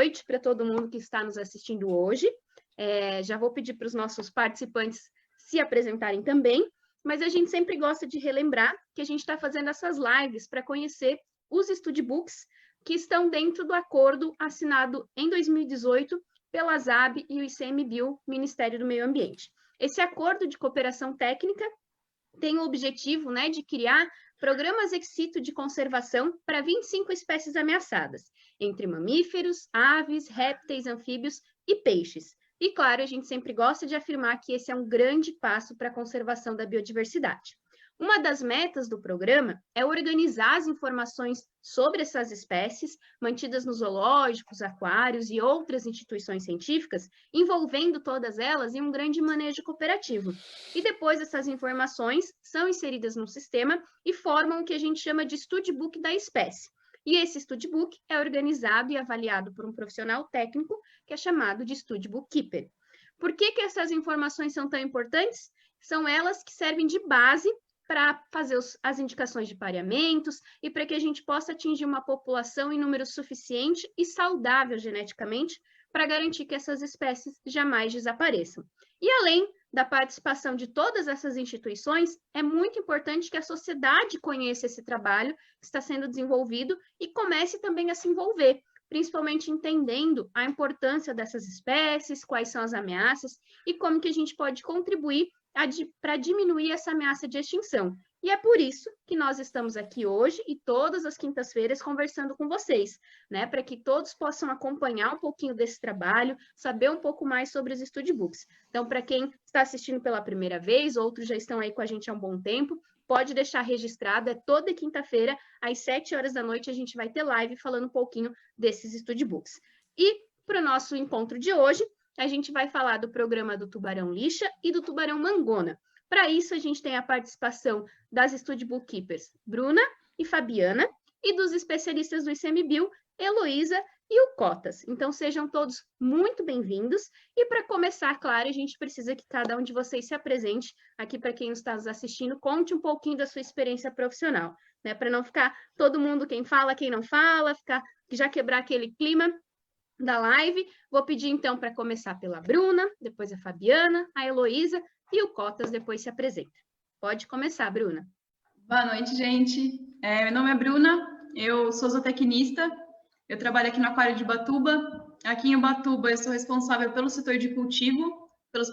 noite para todo mundo que está nos assistindo hoje. Já vou pedir para os nossos participantes se apresentarem também, mas a gente sempre gosta de relembrar que a gente está fazendo essas lives para conhecer os studbooks que estão dentro do acordo assinado em 2018 pela SAB e o ICMBio, Ministério do Meio Ambiente. Esse acordo de cooperação técnica tem o objetivo, né, de criar programas ex situ de conservação para 25 espécies ameaçadas, entre mamíferos, aves, répteis, anfíbios e peixes. E, claro, a gente sempre gosta de afirmar que esse é um grande passo para a conservação da biodiversidade. Uma das metas do programa é organizar as informações sobre essas espécies, mantidas nos zoológicos, aquários e outras instituições científicas, envolvendo todas elas em um grande manejo cooperativo. E depois essas informações são inseridas no sistema e formam o que a gente chama de studbook da espécie. E esse studbook é organizado e avaliado por um profissional técnico, que é chamado de studbook keeper. Por que essas informações são tão importantes? São elas que servem de base para fazer as indicações de pareamentos e para que a gente possa atingir uma população em número suficiente e saudável geneticamente para garantir que essas espécies jamais desapareçam. E além da participação de todas essas instituições, é muito importante que a sociedade conheça esse trabalho que está sendo desenvolvido e comece também a se envolver, principalmente entendendo a importância dessas espécies, quais são as ameaças e como que a gente pode contribuir para diminuir essa ameaça de extinção. E é por isso que nós estamos aqui hoje e todas as quintas-feiras conversando com vocês, né? Para que todos possam acompanhar um pouquinho desse trabalho, saber um pouco mais sobre os studbooks. Então, para quem está assistindo pela primeira vez, outros já estão aí com a gente há um bom tempo, pode deixar registrado, é toda quinta-feira, às 7 horas da noite, a gente vai ter live falando um pouquinho desses studbooks. E para o nosso encontro de hoje, a gente vai falar do programa do tubarão-lixa e do tubarão-mangona. Para isso, a gente tem a participação das studbook keepers Bruna e Fabiana e dos especialistas do ICMBio, Heloísa e o Cotas. Então, sejam todos muito bem-vindos. E para começar, claro, a gente precisa que cada um de vocês se apresente aqui para quem está nos assistindo, conte um pouquinho da sua experiência profissional, né? Para não ficar todo mundo quem fala, quem não fala, já quebrar aquele clima da live. Vou pedir, então, para começar pela Bruna, depois a Fabiana, a Heloísa e o Cotas depois se apresenta. Pode começar, Bruna. Boa noite, gente. Meu nome é Bruna, eu sou zootecnista, eu trabalho aqui no Aquário de Ubatuba. Aqui em Ubatuba, eu sou responsável pelo setor de cultivo, pelos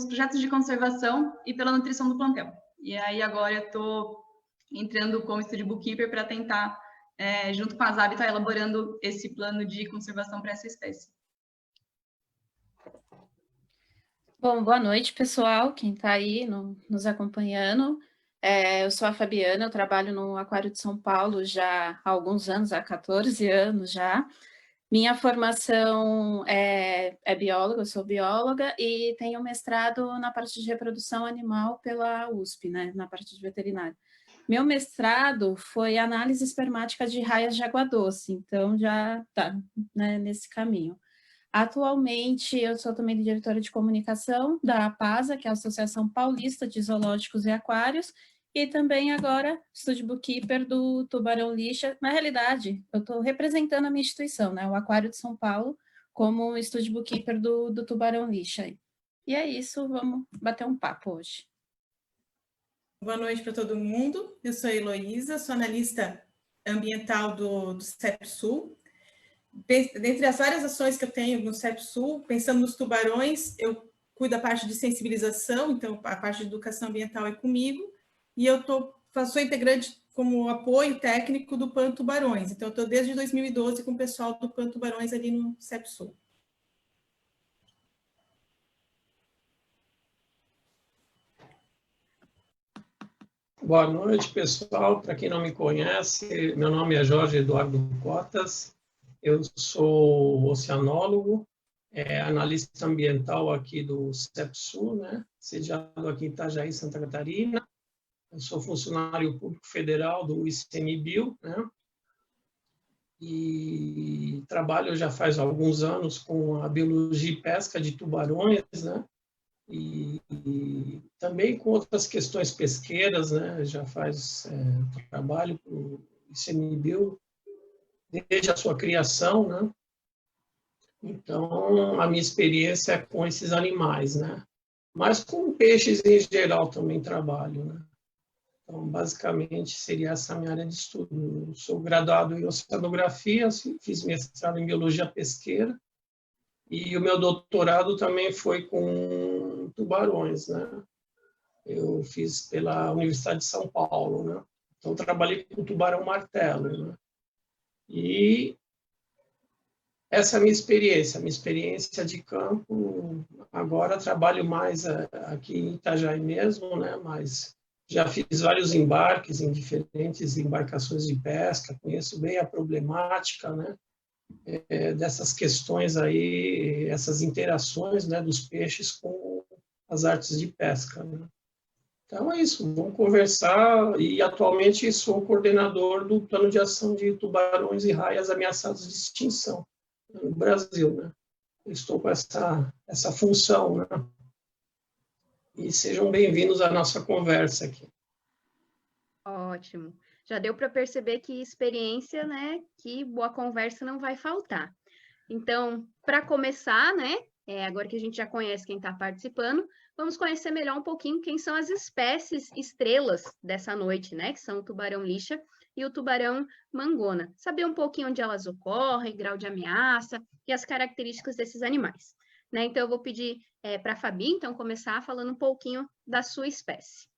projetos de conservação e pela nutrição do plantel. E aí, agora, eu estou entrando como studbook keeper para tentar, junto com a SAB, estar elaborando esse plano de conservação para essa espécie. Bom, boa noite, pessoal, quem está aí nos acompanhando. Eu sou a Fabiana, eu trabalho no Aquário de São Paulo já há alguns anos, há 14 anos já. Minha formação é bióloga, eu sou bióloga e tenho mestrado na parte de reprodução animal pela USP, né, na parte de veterinária. Meu mestrado foi análise espermática de raias de água doce, então já está, né, nesse caminho. Atualmente, eu sou também diretora de comunicação da APASA, que é a Associação Paulista de Zoológicos e Aquários, e também agora studbook keeper do tubarão-lixa. Na realidade, eu estou representando a minha instituição, né, o Aquário de São Paulo, como studbook keeper do tubarão-lixa. E é isso, vamos bater um papo hoje. Boa noite para todo mundo, eu sou a Heloísa, sou analista ambiental do CEP-Sul. Dentre as várias ações que eu tenho no CEP-Sul, pensando nos tubarões, eu cuido da parte de sensibilização, então a parte de educação ambiental é comigo, e eu sou integrante como apoio técnico do PAN Tubarões, então eu estou desde 2012 com o pessoal do PAN Tubarões ali no CEP-Sul. Boa noite, pessoal. Para quem não me conhece, meu nome é Jorge Eduardo Cotas, eu sou oceanólogo, analista ambiental aqui do CEP-Sul, né? Sediado aqui em Itajaí, Santa Catarina. Eu sou funcionário público federal do ICMBio, né? E trabalho já faz alguns anos com a biologia e pesca de tubarões, né? E também com outras questões pesqueiras, né? Já faz trabalho para o ICMBio desde a sua criação, né? Então, a minha experiência é com esses animais, né? Mas com peixes em geral também trabalho, né? Então, basicamente, seria essa a minha área de estudo. Eu sou graduado em oceanografia, fiz mestrado em biologia pesqueira, e o meu doutorado também foi com tubarões, né? Eu fiz pela Universidade de São Paulo, né? Então, trabalhei com tubarão-martelo, né? E essa é a minha experiência de campo. Agora trabalho mais aqui em Itajaí mesmo, né? Mas já fiz vários embarques em diferentes embarcações de pesca, conheço bem a problemática, né? Dessas questões aí, essas interações, né, dos peixes com as artes de pesca, né? Então é isso, vamos conversar, e atualmente sou coordenador do Plano de Ação de Tubarões e Raias Ameaçados de Extinção no Brasil, né? Estou com essa função, né? E sejam bem-vindos à nossa conversa aqui. Ótimo. Já deu para perceber que experiência, né? Que boa conversa não vai faltar. Então, para começar, né? Agora que a gente já conhece quem está participando, vamos conhecer melhor um pouquinho quem são as espécies estrelas dessa noite, né? Que são o tubarão-lixa e o tubarão-mangona. Saber um pouquinho onde elas ocorrem, grau de ameaça e as características desses animais, né? Então, eu vou pedir para a Fabi, então, começar falando um pouquinho da sua espécie.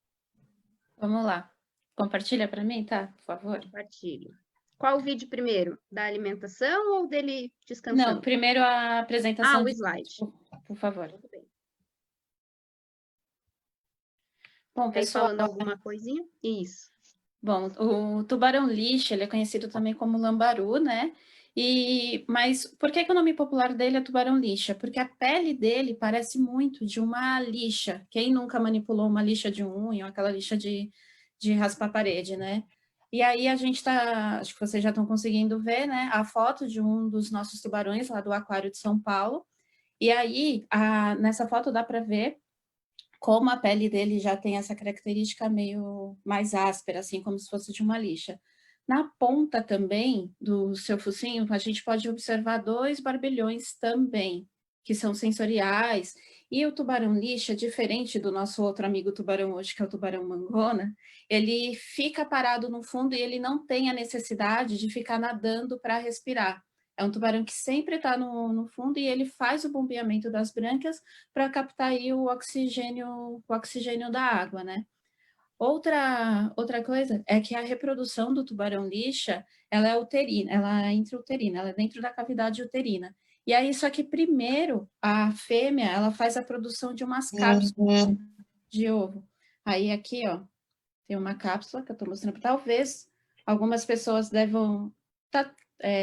Vamos lá. Compartilha para mim, tá? Por favor. Compartilho. Qual o vídeo primeiro? Da alimentação ou dele descansando? Não, primeiro a apresentação. O slide. Por favor. Tudo bem. Bom, pessoal, falando alguma coisinha? Isso. Bom, o tubarão-lixa, ele é conhecido também como lambaru, né? Mas por que o nome popular dele é tubarão-lixa? Porque a pele dele parece muito de uma lixa. Quem nunca manipulou uma lixa de unha, ou aquela lixa de raspar a parede, né? E aí a gente tá, acho que vocês já estão conseguindo ver, né? A foto de um dos nossos tubarões lá do Aquário de São Paulo. E aí, nessa foto dá para ver como a pele dele já tem essa característica meio mais áspera, assim, como se fosse de uma lixa. Na ponta também do seu focinho, a gente pode observar 2 barbilhões também, que são sensoriais. E o tubarão-lixa, diferente do nosso outro amigo tubarão hoje, que é o tubarão-mangona, ele fica parado no fundo e ele não tem a necessidade de ficar nadando para respirar. É um tubarão que sempre está no fundo e ele faz o bombeamento das brânquias para captar aí o oxigênio da água, né? Outra coisa é que a reprodução do tubarão-lixa, ela é uterina, ela é intrauterina, ela é dentro da cavidade uterina. E aí, só que primeiro, a fêmea, ela faz a produção de umas cápsulas de ovo. Aí aqui, ó, tem uma cápsula que eu estou mostrando, talvez algumas pessoas devam...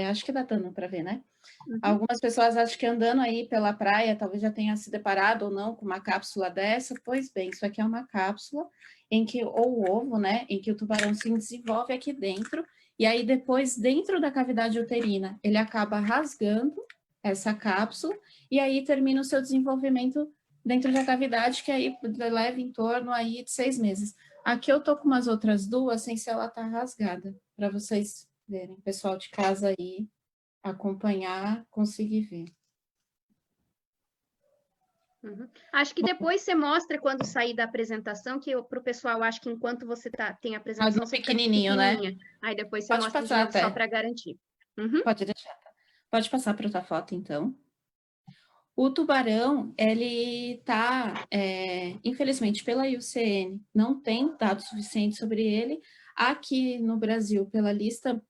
acho que dá dando para ver, né? Uhum. Algumas pessoas acham que andando aí pela praia, talvez já tenha se deparado ou não com uma cápsula dessa. Pois bem, isso aqui é uma cápsula em que, ou o ovo, né? Em que o tubarão se desenvolve aqui dentro, e aí depois, dentro da cavidade uterina, ele acaba rasgando essa cápsula, e aí termina o seu desenvolvimento dentro da cavidade, que aí leva em torno aí de 6 meses. Aqui eu tô com umas outras duas, sem se ela tá rasgada, para vocês verem, pessoal de casa aí, acompanhar, conseguir ver. Uhum. Acho que depois você mostra quando sair da apresentação, que para o pessoal, acho que enquanto você tem a apresentação, você pequenininho, né? Aí depois você pode mostra passar de novo, só para garantir. Uhum. Pode deixar. Pode passar para outra foto, então. O tubarão, ele está, infelizmente, pela IUCN, não tem dados suficientes sobre ele. Aqui no Brasil, pela lista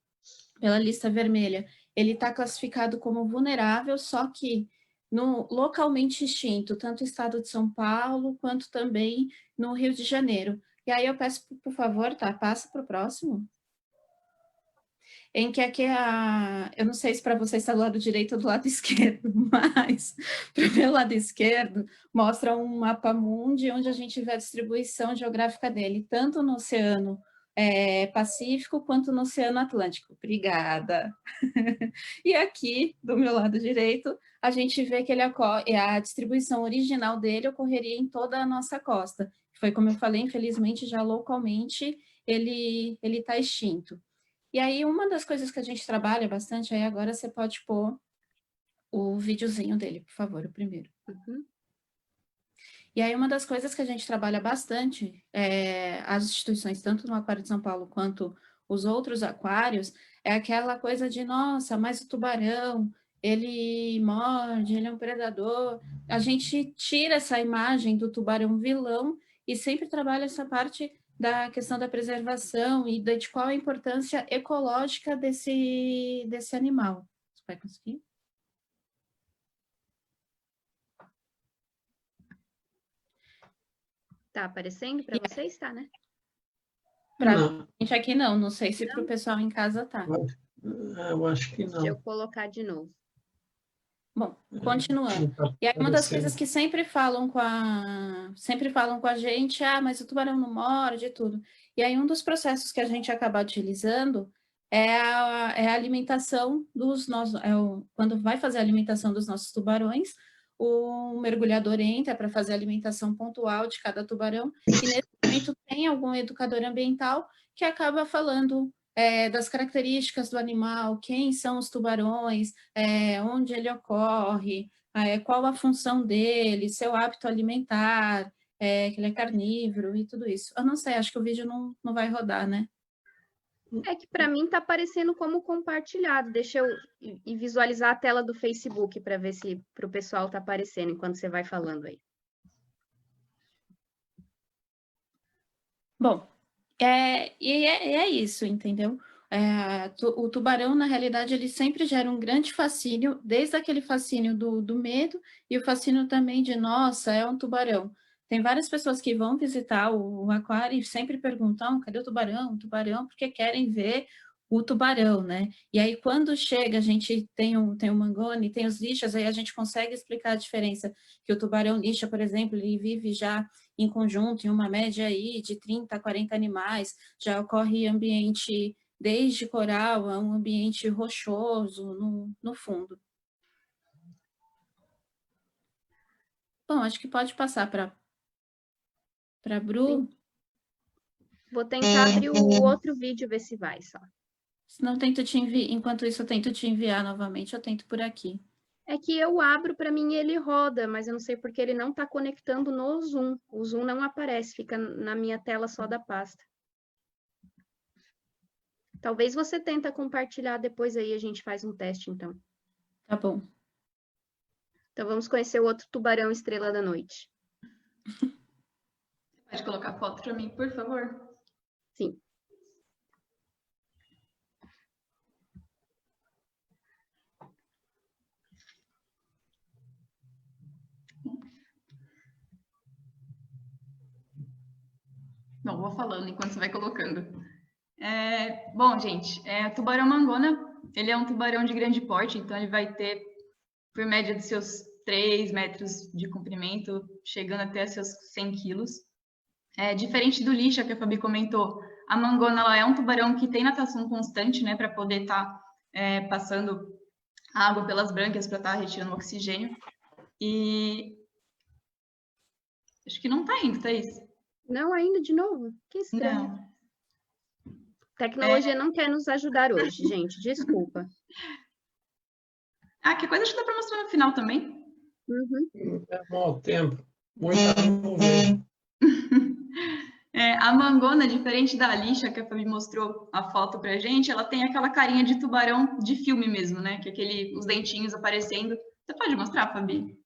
vermelha, ele está classificado como vulnerável, só que localmente extinto, tanto no estado de São Paulo, quanto também no Rio de Janeiro. E aí eu peço, por favor, tá? Passa para o próximo. Em que aqui eu não sei se para você está do lado direito ou do lado esquerdo, mas para o meu lado esquerdo mostra um mapa mundi onde a gente vê a distribuição geográfica dele, tanto no Oceano Pacífico quanto no Oceano Atlântico. Obrigada. E aqui, do meu lado direito, a gente vê que a distribuição original dele ocorreria em toda a nossa costa. Foi como eu falei, infelizmente, já localmente ele está extinto. E aí, uma das coisas que a gente trabalha bastante, aí agora você pode pôr o videozinho dele, por favor, o primeiro. Uhum. E aí, uma das coisas que a gente trabalha bastante, as instituições, tanto no Aquário de São Paulo quanto os outros aquários, é aquela coisa de, nossa, mas o tubarão, ele morde, ele é um predador. A gente tira essa imagem do tubarão vilão e sempre trabalha essa parte da questão da preservação e de qual a importância ecológica desse animal. Você vai conseguir? Tá aparecendo para vocês? Tá, né? Para Não, gente aqui não sei se para o pessoal em casa tá. eu acho que Deixa eu não. colocar de novo. Bom, continuando. Não tá E aí uma das coisas aparecendo. que sempre falam com a gente, mas o tubarão não morde e tudo. E aí um dos processos que a gente acaba utilizando é a alimentação dos nossos, quando vai fazer a alimentação dos nossos tubarões, o mergulhador entra para fazer a alimentação pontual de cada tubarão, e nesse momento tem algum educador ambiental que acaba falando das características do animal, quem são os tubarões, onde ele ocorre, qual a função dele, seu hábito alimentar, que ele é carnívoro e tudo isso. Eu não sei, acho que o vídeo não vai rodar, né? É que para mim tá aparecendo como compartilhado. Deixa eu ir visualizar a tela do Facebook para ver se para o pessoal tá aparecendo enquanto você vai falando aí. Bom, é isso, entendeu? O tubarão, na realidade, ele sempre gera um grande fascínio, desde aquele fascínio do medo e o fascínio também de, nossa, é um tubarão. Tem várias pessoas que vão visitar o aquário e sempre perguntam, cadê o tubarão? O tubarão, porque querem ver o tubarão, né? E aí, quando chega, a gente tem o mangone, tem os lixas, aí a gente consegue explicar a diferença, que o tubarão lixa, por exemplo, ele vive já em conjunto, em uma média aí de 30 a 40 animais, já ocorre em ambiente desde coral a um ambiente rochoso no fundo. Bom, acho que pode passar para Bru. Vou tentar abrir o outro vídeo, ver se vai só. Senão eu tento te enviar, enquanto isso eu tento te enviar novamente, eu tento por aqui. É que eu abro para mim e ele roda, mas eu não sei porque ele não está conectando no Zoom. O Zoom não aparece, fica na minha tela só da pasta. Talvez você tenta compartilhar depois aí, a gente faz um teste, então. Tá bom. Então vamos conhecer o outro tubarão estrela da noite. Pode colocar a foto para mim, por favor? Sim. Bom, vou falando enquanto você vai colocando. Bom, gente, o tubarão mangona, ele é um tubarão de grande porte, então ele vai ter, por média de seus 3 metros de comprimento, chegando até seus 100 quilos. Diferente do lixa que a Fabi comentou, a mangona ela é um tubarão que tem natação constante, né, para poder estar passando água pelas brânquias para estar retirando oxigênio. E acho que não está indo, Thaís. Não, ainda de novo? Que estranho. Não. Tecnologia não quer nos ajudar hoje, gente. Desculpa. Que coisa acho que dá para mostrar no final também. Uhum. É mau tempo. Muita nuvem. A mangona, diferente da lixa, que a Fabi mostrou a foto pra gente, ela tem aquela carinha de tubarão de filme mesmo, né? Que é os dentinhos aparecendo. Você pode mostrar, Fabi?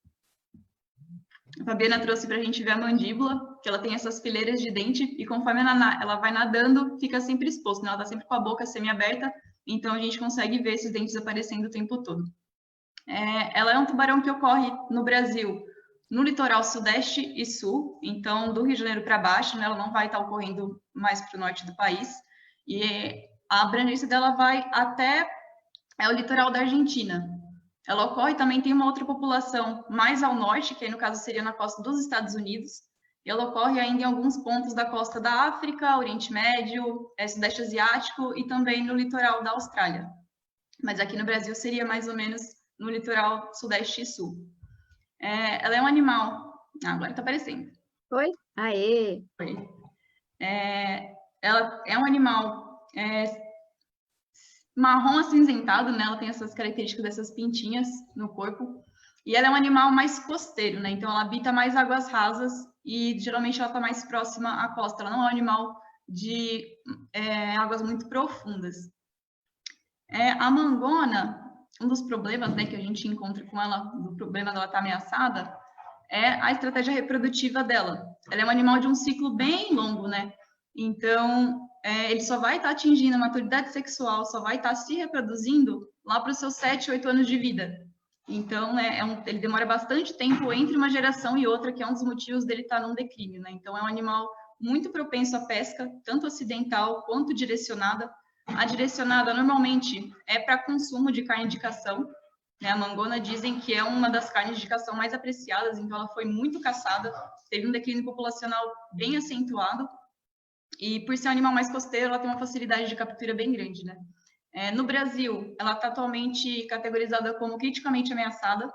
A Fabiana trouxe pra gente ver a mandíbula, que ela tem essas fileiras de dente, e conforme ela vai nadando, fica sempre exposto, né? Ela tá sempre com a boca semi-aberta, então a gente consegue ver esses dentes aparecendo o tempo todo. Ela é um tubarão que ocorre no Brasil, no litoral sudeste e sul, então do Rio de Janeiro para baixo, né, ela não vai estar ocorrendo mais para o norte do país, e a abrangência dela vai até o litoral da Argentina. Ela ocorre também, tem uma outra população mais ao norte, que aí no caso seria na costa dos Estados Unidos, e ela ocorre ainda em alguns pontos da costa da África, Oriente Médio, Sudeste Asiático e também no litoral da Austrália. Mas aqui no Brasil seria mais ou menos no litoral sudeste e sul. Ela é um animal... agora está aparecendo. Oi? Aê! Oi. Ela é um animal marrom acinzentado, né? Ela tem essas características dessas pintinhas no corpo. E ela é um animal mais costeiro, né? Então, ela habita mais águas rasas e, geralmente, ela está mais próxima à costa. Ela não é um animal de águas muito profundas. A mangona, um dos problemas, né, que a gente encontra com ela, do problema dela estar ameaçada, é a estratégia reprodutiva dela. Ela é um animal de um ciclo bem longo, né? Então, ele só vai estar atingindo a maturidade sexual, só vai estar se reproduzindo lá para os seus 7, 8 anos de vida. Então, ele demora bastante tempo entre uma geração e outra, que é um dos motivos dele estar num declínio, né? Então, é um animal muito propenso à pesca, tanto acidental quanto direcionada. A direcionada, normalmente, é para consumo de carne de cação, né? A mangona dizem que é uma das carnes de cação mais apreciadas, então ela foi muito caçada, teve um declínio populacional bem acentuado, e por ser um animal mais costeiro, ela tem uma facilidade de captura bem grande, né? No Brasil, ela está atualmente categorizada como criticamente ameaçada,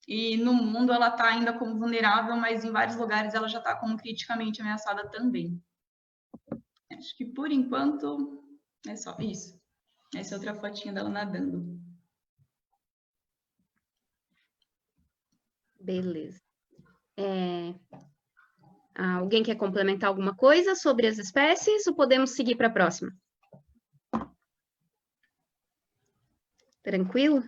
e no mundo ela está ainda como vulnerável, mas em vários lugares ela já está como criticamente ameaçada também. Acho que por enquanto é só isso. Essa é outra fotinha dela nadando. Beleza. Alguém quer complementar alguma coisa sobre as espécies ou podemos seguir para a próxima? Tranquilo?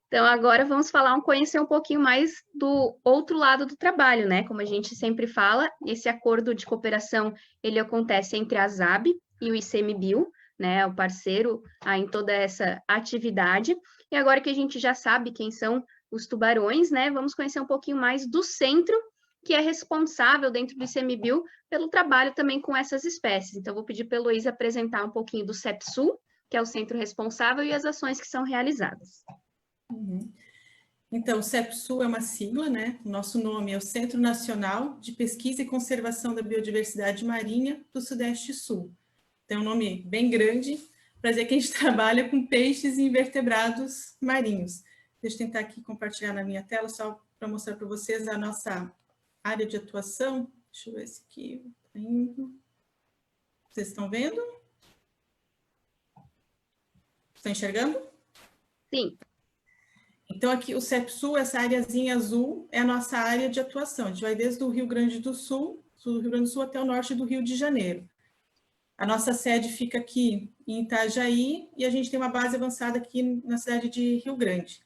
Então, agora vamos conhecer um pouquinho mais do outro lado do trabalho, né? Como a gente sempre fala, esse acordo de cooperação, ele acontece entre a ZAB e o ICMBio, né? O parceiro em toda essa atividade. E agora que a gente já sabe quem são os tubarões, né? Vamos conhecer um pouquinho mais do centro, que é responsável dentro do ICMBio pelo trabalho também com essas espécies. Então, vou pedir para a Heloísa apresentar um pouquinho do CEPSUL, que é o centro responsável, e as ações que são realizadas. Então, o CEPSUL é uma sigla, né? O nosso nome é o Centro Nacional de Pesquisa e Conservação da Biodiversidade Marinha do Sudeste e Sul. Tem um nome bem grande, para dizer que a gente trabalha com peixes e invertebrados marinhos. Deixa eu tentar aqui compartilhar na minha tela, só para mostrar para vocês a nossa área de atuação. Deixa eu ver se aqui está indo. Vocês estão vendo? Estão enxergando? Sim. Então, aqui o CEPSUL, essa areazinha azul, é a nossa área de atuação. A gente vai desde o Rio Grande do Sul, sul do Rio Grande do Sul até o norte do Rio de Janeiro. A nossa sede fica aqui em Itajaí e a gente tem uma base avançada aqui na cidade de Rio Grande.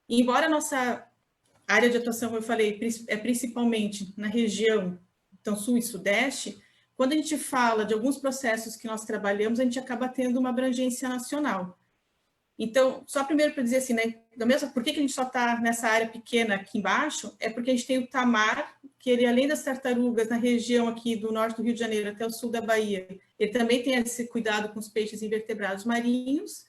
E embora a nossa área de atuação, como eu falei, é principalmente na região, então, sul e sudeste, quando a gente fala de alguns processos que nós trabalhamos, a gente acaba tendo uma abrangência nacional. Então, só primeiro para dizer assim, né, por que a gente só está nessa área pequena aqui embaixo? É porque a gente tem o tamar, que ele, além das tartarugas, na região aqui do norte do Rio de Janeiro até o sul da Bahia, ele também tem esse cuidado com os peixes invertebrados marinhos.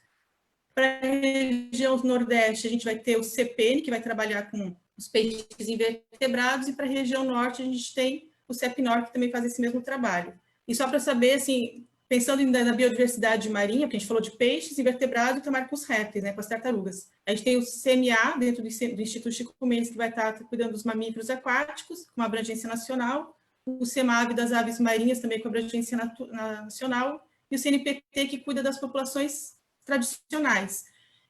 Para a região nordeste, a gente vai ter o CPN, que vai trabalhar com os peixes invertebrados, e para a região norte, a gente tem o CEPNOR, que também faz esse mesmo trabalho. E só para saber, assim, pensando na biodiversidade marinha, porque a gente falou de peixes, invertebrados e também com os répteis, né, com as tartarugas. A gente tem o CMA, dentro do Instituto Chico Mendes, que vai estar cuidando dos mamíferos aquáticos, com uma abrangência nacional, o CEMAV das aves marinhas, também com abrangência nacional, e o CNPT, que cuida das populações tradicionais.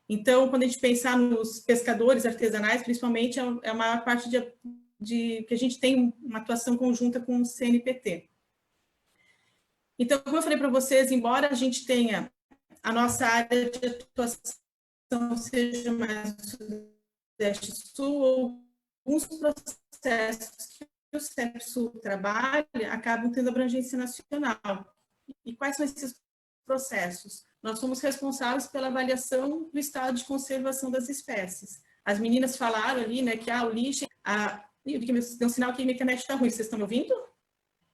Então, quando a gente pensar nos pescadores artesanais, principalmente, é a maior parte que a gente tem uma atuação conjunta com o CNPT. Então, como eu falei para vocês, embora a gente tenha a nossa área de atuação seja mais do Sudeste Sul, alguns processos que o CEPSUL trabalha acabam tendo abrangência nacional. E quais são esses processos? Nós somos responsáveis pela avaliação do estado de conservação das espécies. As meninas falaram ali, né, que o lixo... Deu um sinal que minha internet está ruim, vocês estão me ouvindo?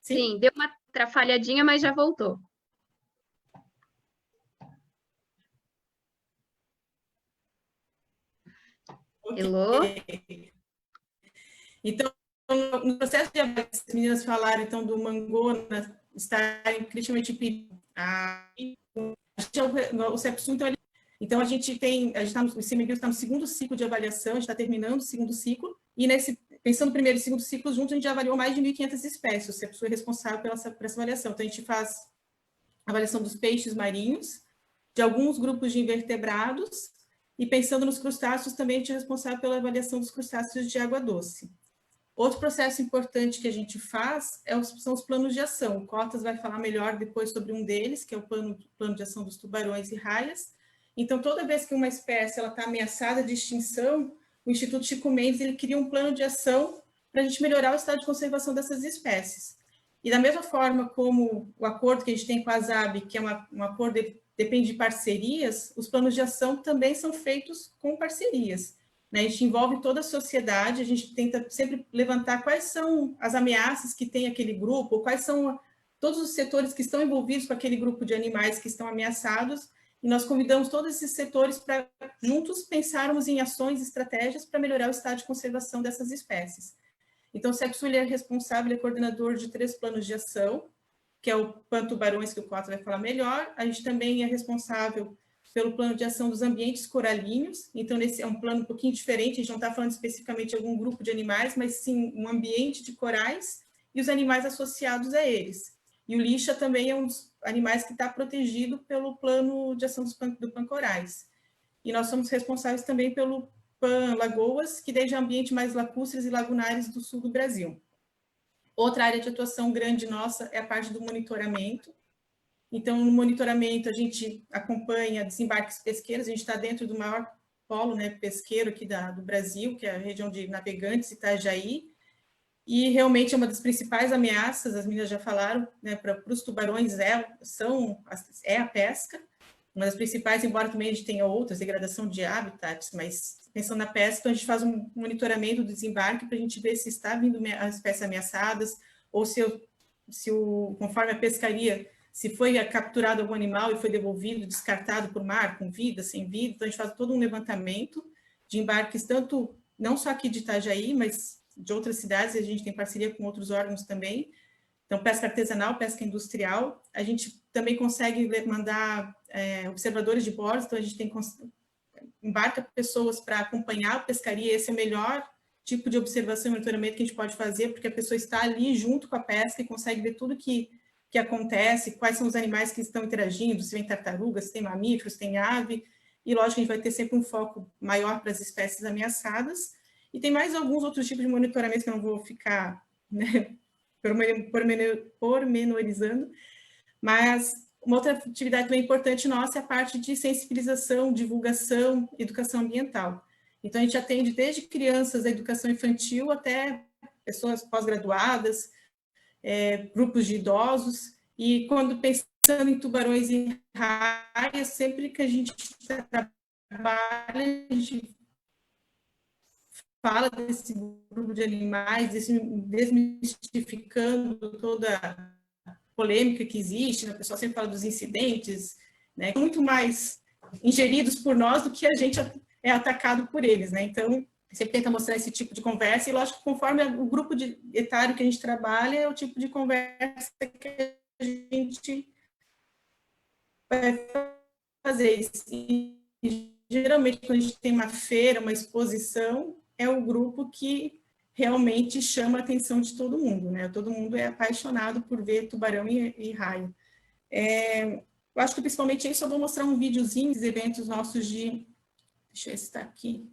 Sim, deu uma atrapalhadinha, mas já voltou. Okay. Elô? Então, no processo de avaliação, as meninas falaram, então, do mangona estarem criticamente perigo. O CEPSUL, então, a gente está no ICMBio, está no segundo ciclo de avaliação, a gente está terminando o segundo ciclo, e pensando no primeiro e segundo ciclo juntos, a gente já avaliou mais de 1.500 espécies, o CEPSUL é responsável por essa avaliação. Então, a gente faz a avaliação dos peixes marinhos, de alguns grupos de invertebrados, e pensando nos crustáceos, também a gente é responsável pela avaliação dos crustáceos de água doce. Outro processo importante que a gente faz são os planos de ação. O Cotas vai falar melhor depois sobre um deles, que é o plano de ação dos tubarões e raias. Então, toda vez que uma espécie está ameaçada de extinção, o Instituto Chico Mendes ele cria um plano de ação para a gente melhorar o estado de conservação dessas espécies. E da mesma forma como o acordo que a gente tem com a ASAB, que é um acordo que depende de parcerias, os planos de ação também são feitos com parcerias. A gente envolve toda a sociedade, a gente tenta sempre levantar quais são as ameaças que tem aquele grupo, quais são todos os setores que estão envolvidos com aquele grupo de animais que estão ameaçados, e nós convidamos todos esses setores para juntos pensarmos em ações e estratégias para melhorar o estado de conservação dessas espécies. Então, o CEPSUL é responsável, é coordenador de 3 planos de ação, que é o PAN Tubarões, que o Cota vai falar melhor. A gente também é responsável pelo plano de ação dos ambientes coralinos, então esse é um plano um pouquinho diferente, a gente não está falando especificamente de algum grupo de animais, mas sim um ambiente de corais e os animais associados a eles. E o lixa também é um dos animais que está protegido pelo plano de ação do PAN Corais. E nós somos responsáveis também pelo PAN Lagoas, que desde o ambiente mais lacustres e lagunares do sul do Brasil. Outra área de atuação grande nossa é a parte do monitoramento. Então, no monitoramento, a gente acompanha desembarques pesqueiros, a gente está dentro do maior polo, né, pesqueiro aqui do Brasil, que é a região de Navegantes, Itajaí, e realmente é uma das principais ameaças, as meninas já falaram, né, para os tubarões é a pesca, uma das principais, embora também a gente tenha outras, degradação de habitats, mas pensando na pesca, então a gente faz um monitoramento do desembarque para a gente ver se está vindo as espécies ameaçadas, ou conforme a pescaria, se foi capturado algum animal e foi devolvido, descartado por mar, com vida, sem vida. Então, a gente faz todo um levantamento de embarques, tanto não só aqui de Itajaí, mas de outras cidades, a gente tem parceria com outros órgãos também. Então, pesca artesanal, pesca industrial. A gente também consegue mandar observadores de bordo, então a gente embarca pessoas para acompanhar a pescaria. Esse é o melhor tipo de observação e monitoramento que a gente pode fazer, porque a pessoa está ali junto com a pesca e consegue ver tudo que acontece, quais são os animais que estão interagindo, se tem tartarugas, se tem mamíferos, se tem ave, e lógico que a gente vai ter sempre um foco maior para as espécies ameaçadas, e tem mais alguns outros tipos de monitoramento que eu não vou ficar, né, pormenorizando, mas uma outra atividade bem importante nossa é a parte de sensibilização, divulgação, educação ambiental. Então, a gente atende desde crianças da educação infantil até pessoas pós-graduadas, grupos de idosos, e quando pensando em tubarões e raias, sempre que a gente trabalha, a gente fala desse grupo de animais, desmistificando toda a polêmica que existe, né? O pessoal sempre fala dos incidentes, né? Muito mais ingeridos por nós do que a gente é atacado por eles, né? Então, sempre tenta mostrar esse tipo de conversa, e lógico que conforme o grupo etário que a gente trabalha, é o tipo de conversa que a gente vai fazer. E geralmente, quando a gente tem uma feira, uma exposição, é o grupo que realmente chama a atenção de todo mundo, né? Todo mundo é apaixonado por ver tubarão e raia. Eu acho que principalmente isso, eu vou mostrar um videozinho dos eventos nossos de... Deixa eu ver se está aqui.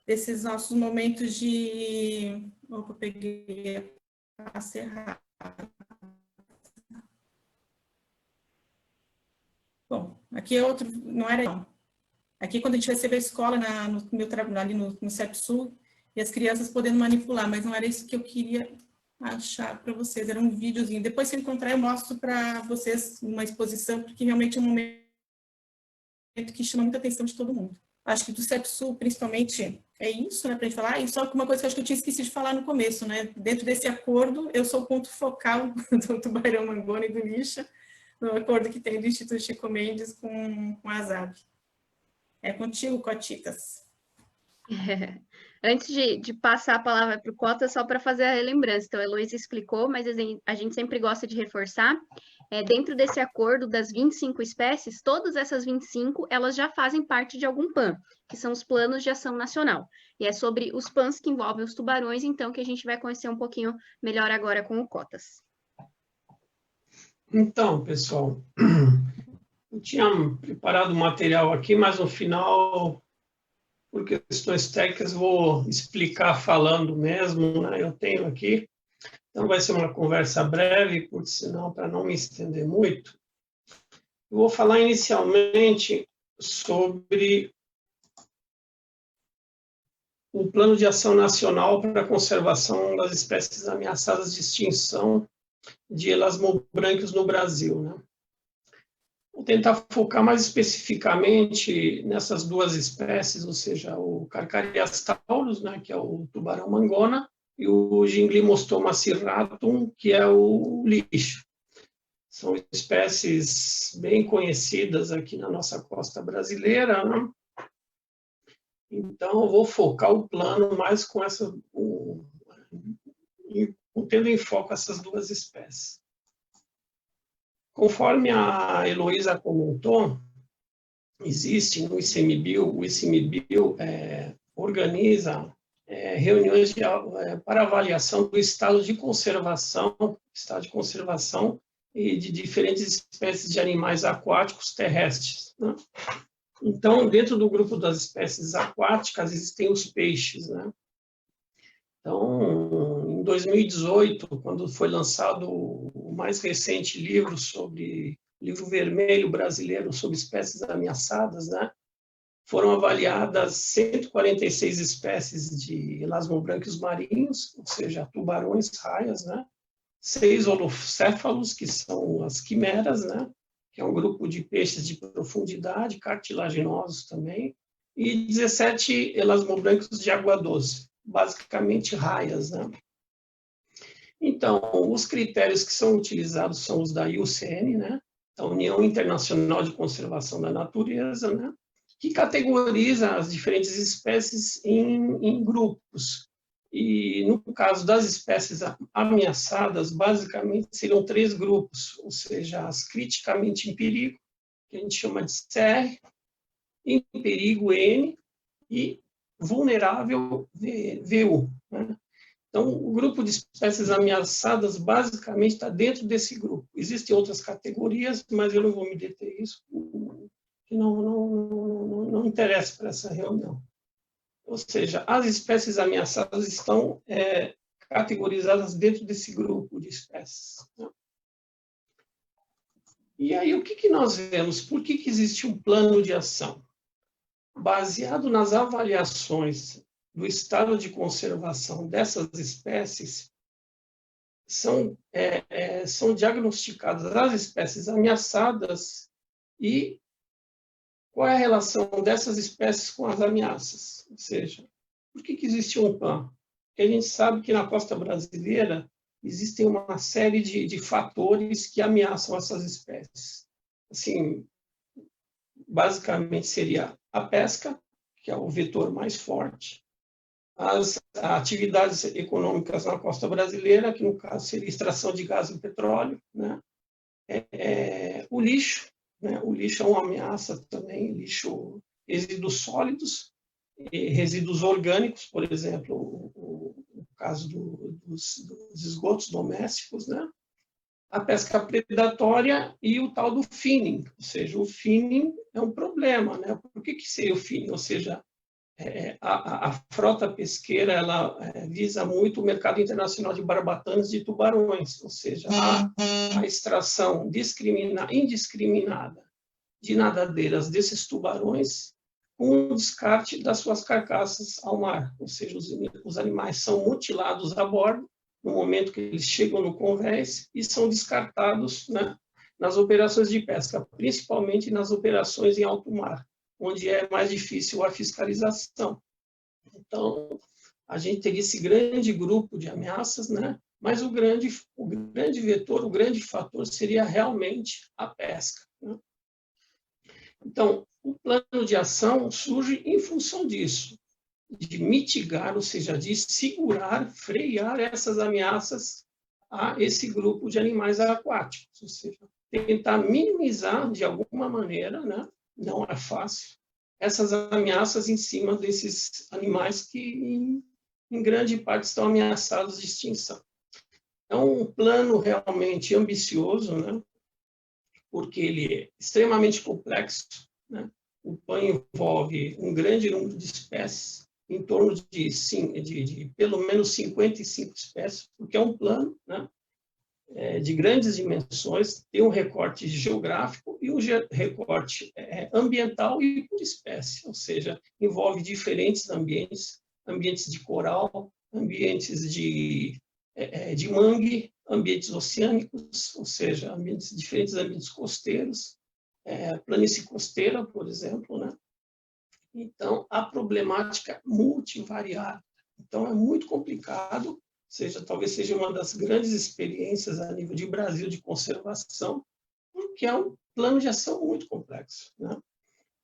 Desses nossos momentos de... Opa, peguei a pasta errada. Bom, aqui é outro... Não era não. Aqui, quando a gente recebe a escola no meu trabalho, ali no CEPSUL, e as crianças podendo manipular, mas não era isso que eu queria achar para vocês, era um videozinho. Depois, se eu encontrar, eu mostro para vocês uma exposição, porque realmente é um momento que chama muita atenção de todo mundo. Acho que do CEPSUL, principalmente, é isso, né, para a gente falar. E só uma coisa que eu acho que eu tinha esquecido de falar no começo, né? Dentro desse acordo, eu sou o ponto focal do tubarão mangona e do lixa, no acordo que tem do Instituto Chico Mendes com a ASAB. É contigo, Cotitas. Antes de passar a palavra para o Cota, só para fazer a relembrança. Então, a Heloísa explicou, mas a gente sempre gosta de reforçar. Dentro desse acordo das 25 espécies, todas essas 25, elas já fazem parte de algum PAN, que são os Planos de Ação Nacional. E é sobre os PANs que envolvem os tubarões, então, que a gente vai conhecer um pouquinho melhor agora com o Cotas. Então, pessoal, Eu tinha preparado o material aqui, mas no final, por questões técnicas, vou explicar falando mesmo, né? Eu tenho aqui. Então, vai ser uma conversa breve, porque senão, para não me estender muito, eu vou falar inicialmente sobre o Plano de Ação Nacional para a Conservação das Espécies Ameaçadas de Extinção de elasmobranquios no Brasil, né? Vou tentar focar mais especificamente nessas duas espécies, ou seja, o Carcarias taurus, né, que é o tubarão-mangona, e o Ginglimostoma cirratum, que é o lixo. São espécies bem conhecidas aqui na nossa costa brasileira, né? Então, eu vou focar o plano mais com tendo em foco essas duas espécies. Conforme a Heloísa comentou, existe no ICMBio, o ICMBio organiza reuniões para avaliação do estado de conservação e de diferentes espécies de animais aquáticos terrestres, né? Então, dentro do grupo das espécies aquáticas, existem os peixes, né? Então, em 2018, quando foi lançado o mais recente livro livro vermelho brasileiro sobre espécies ameaçadas, né? Foram avaliadas 146 espécies de elasmobranquios marinhos, ou seja, tubarões, raias, né? 6 holocéfalos, que são as quimeras, né? Que é um grupo de peixes de profundidade, cartilaginosos também, e 17 elasmobranquios de água doce, basicamente raias, né? Então, os critérios que são utilizados são os da IUCN, né? A União Internacional de Conservação da Natureza, né? Que categoriza as diferentes espécies em grupos. E, no caso das espécies ameaçadas, basicamente seriam 3 grupos, ou seja, as criticamente em perigo, que a gente chama de CR, em perigo N e vulnerável VU, né? Então, o grupo de espécies ameaçadas basicamente está dentro desse grupo. Existem outras categorias, mas eu não vou me deter nisso, que não interessa para essa reunião. Ou seja, as espécies ameaçadas estão categorizadas dentro desse grupo de espécies, né? E aí, o que nós vemos? Por que existe um plano de ação? Baseado nas avaliações do estado de conservação dessas espécies, são diagnosticadas as espécies ameaçadas e qual é a relação dessas espécies com as ameaças. Ou seja, por que existe um PAN? Porque a gente sabe que na costa brasileira existem uma série de fatores que ameaçam essas espécies. Assim, basicamente seria a pesca, que é o vetor mais forte, as atividades econômicas na costa brasileira, que no caso seria extração de gás e petróleo, né? O lixo, né? O lixo é uma ameaça também, lixo, resíduos sólidos, e resíduos orgânicos, por exemplo, o caso dos esgotos domésticos, né? A pesca predatória e o tal do finning, ou seja, o finning é um problema, né? Por que seria o finning? Ou seja, a frota pesqueira ela visa muito o mercado internacional de barbatanas de tubarões, ou seja, a extração indiscriminada de nadadeiras desses tubarões com o descarte das suas carcaças ao mar, ou seja, os animais são mutilados a bordo no momento que eles chegam no convés e são descartados, né, nas operações de pesca, principalmente nas operações em alto mar, onde é mais difícil a fiscalização. Então, a gente teria esse grande grupo de ameaças, né? Mas o grande vetor, o grande fator seria realmente a pesca, né? Então, o plano de ação surge em função disso, de mitigar, ou seja, de segurar, frear essas ameaças a esse grupo de animais aquáticos, ou seja, tentar minimizar de alguma maneira, né? Não é fácil, essas ameaças em cima desses animais que, em grande parte, estão ameaçados de extinção. É um plano realmente ambicioso, né? porque ele é extremamente complexo, né? O PAN envolve um grande número de espécies, em torno de pelo menos 55 espécies, porque é um plano, né? De grandes dimensões, tem um recorte geográfico e um recorte ambiental e por espécie, ou seja, envolve diferentes ambientes, ambientes de coral, ambientes de mangue, ambientes oceânicos, ou seja, diferentes ambientes costeiros, planície costeira, por exemplo, né? Então, a problemática multivariada. Então, é muito complicado, ou seja, talvez seja uma das grandes experiências a nível de Brasil de conservação, porque é um plano de ação muito complexo, né?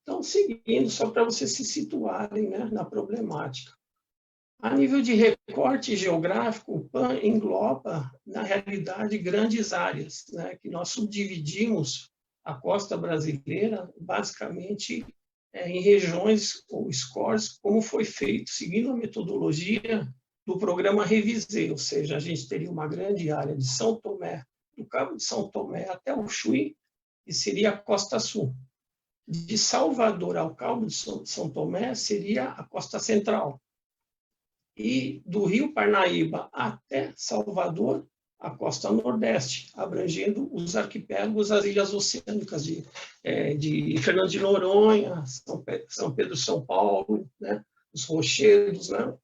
Então, seguindo, só para vocês se situarem, né, na problemática. A nível de recorte geográfico, o PAN engloba, na realidade, grandes áreas, né, que nós subdividimos a costa brasileira, basicamente, em regiões ou scores, como foi feito, seguindo a metodologia do programa Revisei, ou seja, a gente teria uma grande área de São Tomé, do Cabo de São Tomé até o Chuí, que seria a costa sul. De Salvador ao Cabo de São Tomé seria a costa central. E do Rio Parnaíba até Salvador, a costa nordeste, abrangendo os arquipélagos, as ilhas oceânicas de Fernando de Noronha, São Pedro, São Paulo, né? Os Rochedos, né?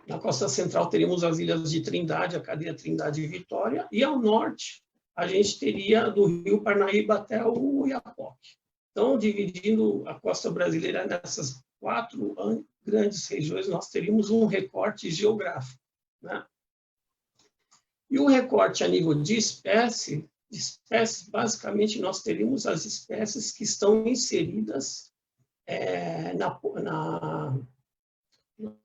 Na costa central teríamos as ilhas de Trindade, a cadeia Trindade e Vitória, e ao norte a gente teria do Rio Parnaíba até o Oiapoque. Então, dividindo a costa brasileira nessas 4 grandes regiões, nós teríamos um recorte geográfico, né? E o recorte a nível de espécies, basicamente, nós teríamos as espécies que estão inseridas na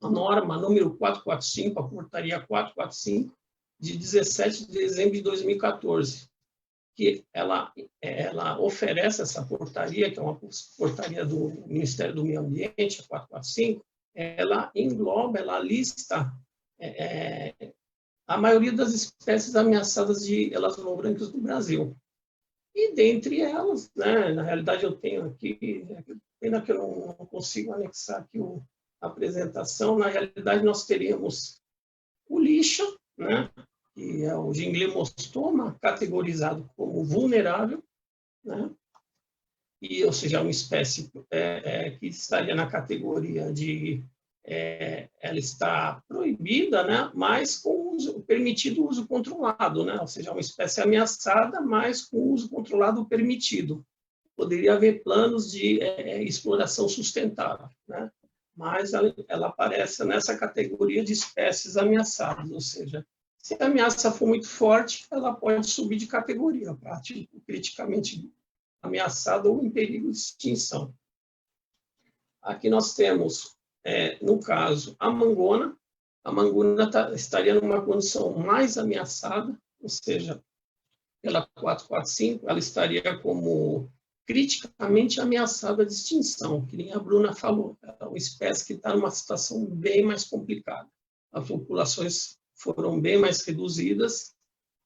norma número 445, a portaria 445, de 17 de dezembro de 2014, que ela oferece essa portaria, que é uma portaria do Ministério do Meio Ambiente, a 445, ela engloba, ela lista a maioria das espécies ameaçadas de elasmobrancos do Brasil. E dentre elas, né, na realidade eu tenho aqui, pena que eu não consigo anexar aqui a apresentação, na realidade nós teríamos o lixa, né, que é o Ginglemostoma, categorizado como vulnerável, né, ou seja, é uma espécie que estaria na categoria de ela está proibida, né, mas com permitido uso controlado, né, ou seja, uma espécie ameaçada, mas com uso controlado permitido. Poderia haver planos de exploração sustentável, né, mas ela aparece nessa categoria de espécies ameaçadas, ou seja, se a ameaça for muito forte, ela pode subir de categoria, para tipo criticamente ameaçada ou em perigo de extinção. Aqui nós temos, no caso, a mangona. A mangona estaria numa condição mais ameaçada, ou seja, pela 445, ela estaria como criticamente ameaçada de extinção, que nem a Bruna falou. É uma espécie que está numa situação bem mais complicada. As populações foram bem mais reduzidas,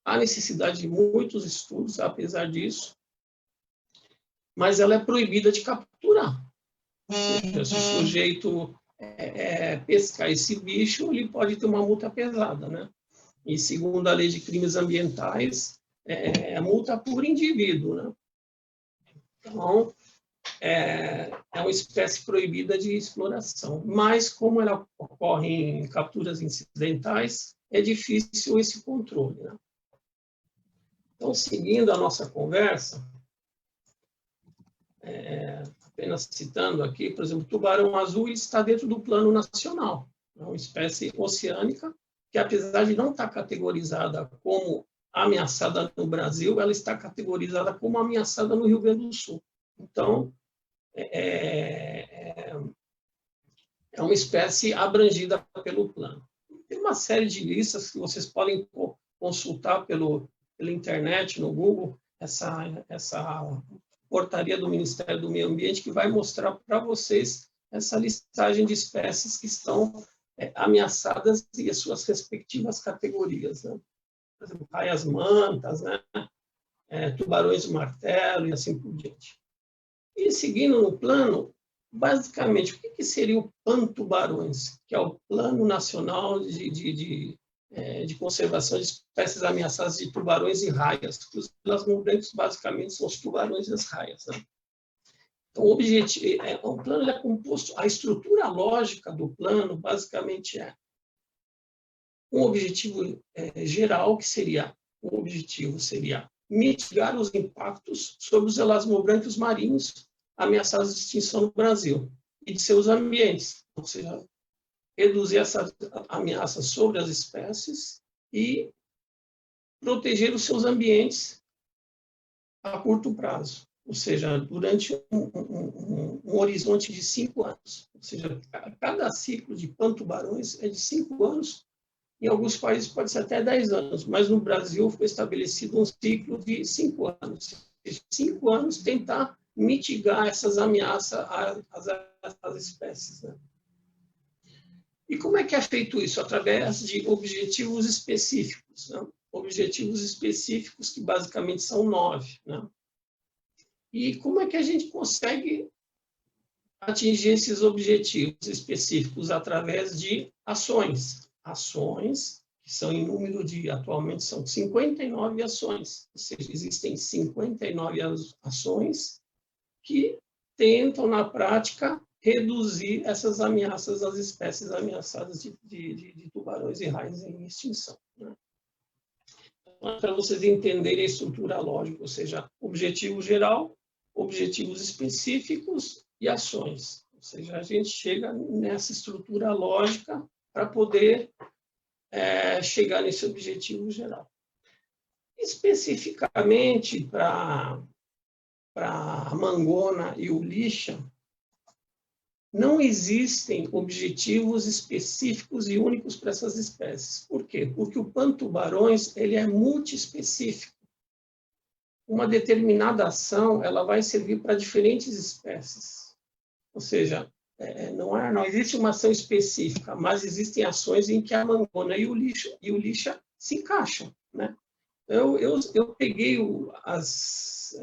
há necessidade de muitos estudos, apesar disso, mas ela é proibida de capturar. Se o sujeito pescar esse bicho, ele pode ter uma multa pesada, né? E segundo a lei de crimes ambientais, é multa por indivíduo, né? Então, é uma espécie proibida de exploração. Mas, como ela ocorre em capturas incidentais, é difícil esse controle, né? Então, seguindo a nossa conversa, apenas citando aqui, por exemplo, o tubarão azul está dentro do plano nacional. É uma espécie oceânica que, apesar de não estar categorizada como ameaçada no Brasil, ela está categorizada como ameaçada no Rio Grande do Sul. Então, é uma espécie abrangida pelo plano. Tem uma série de listas que vocês podem consultar pela internet, no Google, essa portaria do Ministério do Meio Ambiente, que vai mostrar para vocês essa listagem de espécies que estão ameaçadas e as suas respectivas categorias, né? Por exemplo, raias-mantas, né? tubarões-martelo e assim por diante. E seguindo no plano, basicamente, o que seria o PAN-tubarões, que é o Plano Nacional de Conservação de Espécies Ameaçadas de Tubarões e Raias. Os elasmobrancos, basicamente, são os tubarões e as raias, né? Então, o plano é composto, a estrutura lógica do plano, basicamente, é um objetivo geral, que seria, o objetivo seria mitigar os impactos sobre os elasmobrancos marinhos ameaçados de extinção no Brasil e de seus ambientes, ou seja, reduzir essa ameaça sobre as espécies e proteger os seus ambientes a curto prazo, ou seja, durante um horizonte de 5 anos. Ou seja, cada ciclo de PAN-tubarões é de 5 anos, em alguns países pode ser até 10 anos, mas no Brasil foi estabelecido um ciclo de 5 anos. 5 anos tentar mitigar essas ameaças às espécies, né? E como é que é feito isso? Através de objetivos específicos, né? Objetivos específicos que basicamente são 9, né? E como é que a gente consegue atingir esses objetivos específicos? Através de ações. Ações que são em número de, atualmente são 59 ações, ou seja, existem 59 ações que tentam, na prática, reduzir essas ameaças às espécies ameaçadas de tubarões e raias em extinção, né? Então, para vocês entenderem a estrutura lógica, ou seja, objetivo geral, objetivos específicos e ações. Ou seja, a gente chega nessa estrutura lógica para poder chegar nesse objetivo geral. Especificamente para a mangona e o lixa, não existem objetivos específicos e únicos para essas espécies. Por quê? Porque o PAN-tubarões ele é multiespecífico. Uma determinada ação ela vai servir para diferentes espécies. Ou seja, não existe uma ação específica, mas existem ações em que a mangona e o lixa se encaixam, né? Eu peguei as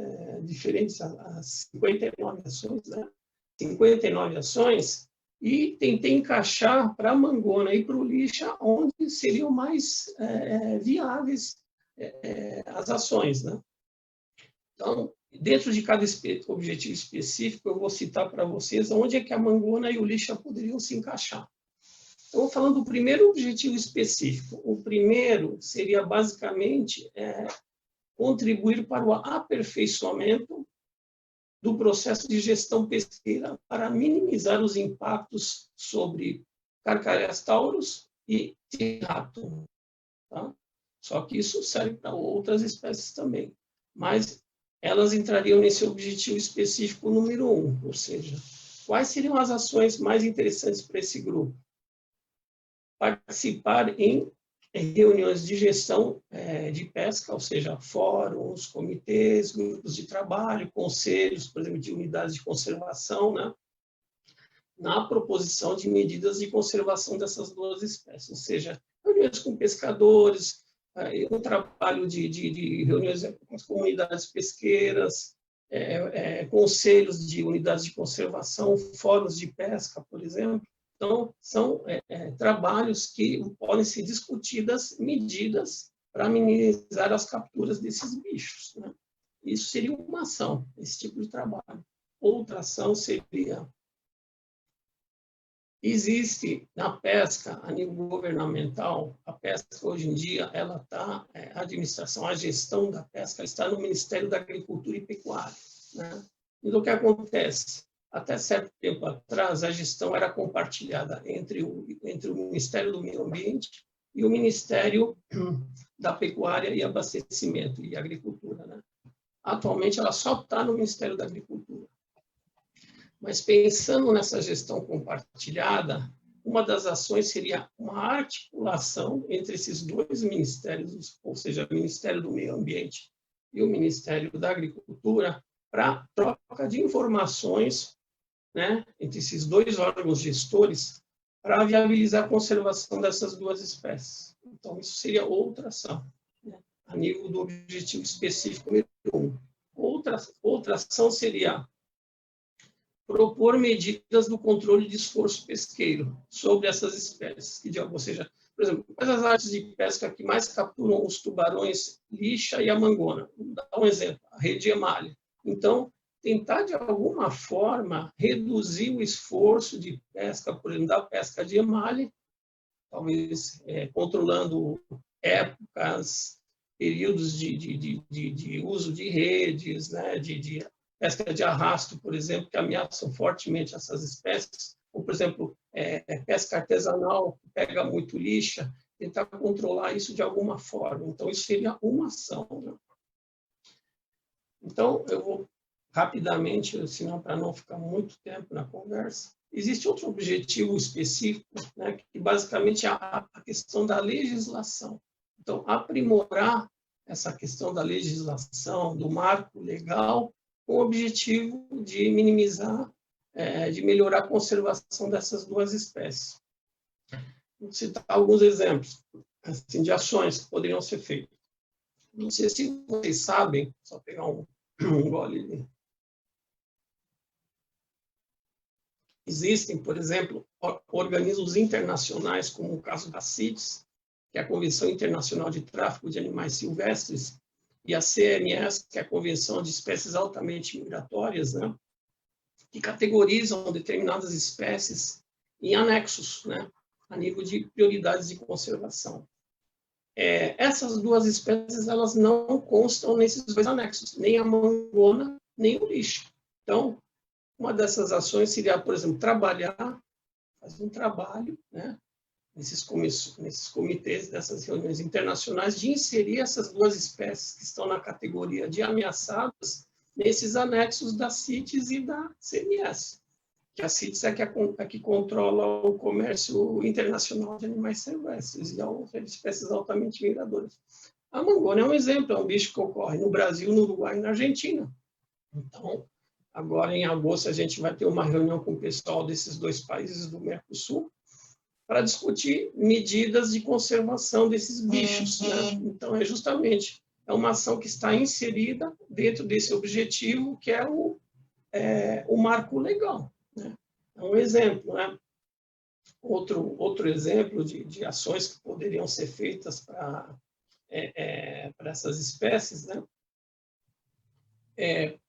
59 ações, né? 59 ações, e tentei encaixar para a mangona e para o lixa onde seriam mais viáveis as ações, né? Então, dentro de cada objetivo específico, eu vou citar para vocês onde é que a mangona e o lixa poderiam se encaixar. Eu vou falando do primeiro objetivo específico. O primeiro seria, basicamente, contribuir para o aperfeiçoamento do processo de gestão pesqueira para minimizar os impactos sobre Carchareas taurus e T-ratum, tá? Só que isso serve para outras espécies também. Mas elas entrariam nesse objetivo específico número 1, ou seja, quais seriam as ações mais interessantes para esse grupo? Participar em reuniões de gestão de pesca, ou seja, fóruns, comitês, grupos de trabalho, conselhos, por exemplo, de unidades de conservação, né? Na proposição de medidas de conservação dessas duas espécies, ou seja, reuniões com pescadores, um trabalho de reuniões com as comunidades pesqueiras, conselhos de unidades de conservação, fóruns de pesca, por exemplo. Então, são trabalhos que podem ser discutidas medidas para minimizar as capturas desses bichos, né? Isso seria uma ação, esse tipo de trabalho. Outra ação seria... Existe na pesca, a nível governamental, a pesca hoje em dia, ela está, a administração, a gestão da pesca está no Ministério da Agricultura e Pecuária, né? Então, o que acontece? Até certo tempo atrás, a gestão era compartilhada entre o Ministério do Meio Ambiente e o Ministério da Pecuária e Abastecimento e Agricultura, né? Atualmente, ela só está no Ministério da Agricultura. Mas pensando nessa gestão compartilhada, uma das ações seria uma articulação entre esses dois ministérios, ou seja, o Ministério do Meio Ambiente e o Ministério da Agricultura, para troca de informações, né, entre esses dois órgãos gestores, para viabilizar a conservação dessas duas espécies. Então, isso seria outra ação, né, a nível do objetivo específico número um. Outra ação seria propor medidas do controle de esforço pesqueiro sobre essas espécies. Ou seja, por exemplo, quais as artes de pesca que mais capturam os tubarões lixa e a mangona? Vou dar um exemplo, a rede emalha. Então, tentar, de alguma forma, reduzir o esforço de pesca, por exemplo, da pesca de emalha, talvez controlando épocas, períodos de uso de redes, né, de pesca de arrasto, por exemplo, que ameaçam fortemente essas espécies, ou, por exemplo, pesca artesanal, que pega muito lixa, tentar controlar isso de alguma forma. Então, isso seria uma ação, né? Então, eu vou rapidamente, senão para não ficar muito tempo na conversa. Existe outro objetivo específico, né, que basicamente é a questão da legislação. Então, aprimorar essa questão da legislação, do marco legal, com o objetivo de minimizar, de melhorar a conservação dessas duas espécies. Vou citar alguns exemplos assim, de ações que poderiam ser feitas. Não sei se vocês sabem, só pegar um gole ali. Existem, por exemplo, organismos internacionais, como o caso da CITES, que é a Convenção Internacional de Tráfico de Animais Silvestres, e a CMS, que é a Convenção de Espécies Altamente Migratórias, né, que categorizam determinadas espécies em anexos, né, a nível de prioridades de conservação. Essas duas espécies elas não constam nesses dois anexos, nem a mangona, nem o lixo. Então, uma dessas ações seria, por exemplo, fazer um trabalho, né, nesses comitês, dessas reuniões internacionais, de inserir essas duas espécies que estão na categoria de ameaçadas nesses anexos da CITES e da CMS. Que a CITES é a que controla o comércio internacional de animais silvestres e de espécies altamente migradoras. A mangona é um exemplo, é um bicho que ocorre no Brasil, no Uruguai e na Argentina. Então, agora em agosto a gente vai ter uma reunião com o pessoal desses dois países do Mercosul para discutir medidas de conservação desses bichos, né? Então, é justamente uma ação que está inserida dentro desse objetivo, que é o marco legal, né? É um exemplo, né? Outro exemplo de ações que poderiam ser feitas para essas espécies, né?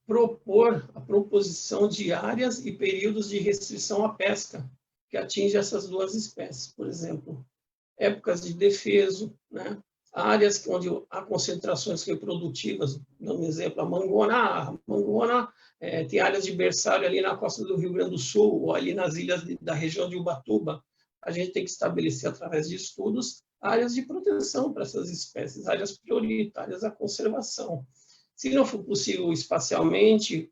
Propor a proposição de áreas e períodos de restrição à pesca que atinge essas duas espécies. Por exemplo, épocas de defeso, né? Áreas onde há concentrações reprodutivas, dando um exemplo, a mangona tem áreas de berçário ali na costa do Rio Grande do Sul, ou ali nas ilhas da região de Ubatuba. A gente tem que estabelecer, através de estudos, áreas de proteção para essas espécies, áreas prioritárias à conservação. Se não for possível espacialmente,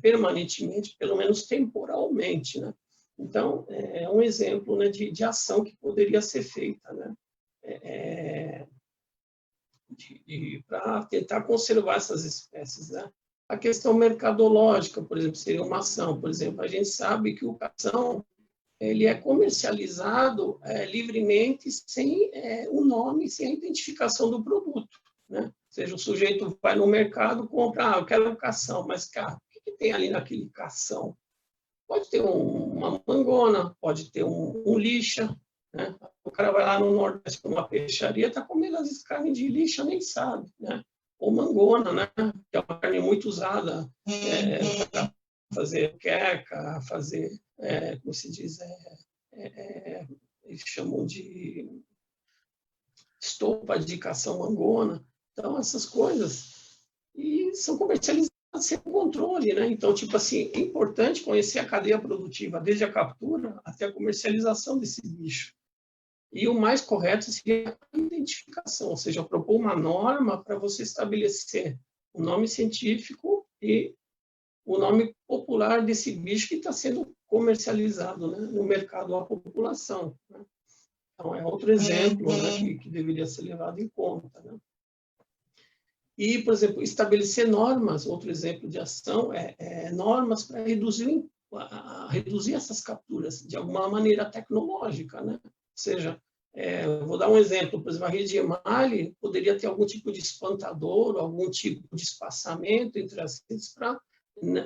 permanentemente, pelo menos temporalmente, né? Então, é um exemplo, né, de ação que poderia ser feita, né? Para tentar conservar essas espécies, né? A questão mercadológica, por exemplo, seria uma ação. Por exemplo, a gente sabe que o cação ele é comercializado livremente sem o nome, sem a identificação do produto, né? Ou seja, o sujeito vai no mercado, compra, eu quero um cação, mas, cara, o que tem ali naquele cação? Pode ter uma mangona, pode ter um lixa, né? O cara vai lá no Nordeste para uma peixaria, está comendo às vezes carne de lixa, nem sabe, né? Ou mangona, né? Que é uma carne muito usada para fazer queca, fazer, como se diz, eles chamam de estopa de cação mangona. Então, essas coisas e são comercializadas sem controle, né? Então, tipo assim, é importante conhecer a cadeia produtiva, desde a captura até a comercialização desse bicho. E o mais correto seria a identificação, ou seja, propor uma norma para você estabelecer o nome científico e o nome popular desse bicho que está sendo comercializado, né, no mercado à população, né? Então, é outro exemplo, né, que deveria ser levado em conta, né? E, por exemplo, estabelecer normas, outro exemplo de ação, normas para reduzir essas capturas de alguma maneira tecnológica, né? Ou seja, Eu vou dar um exemplo, por exemplo, a rede de emalhe poderia ter algum tipo de espantador, algum tipo de espaçamento entre as redes para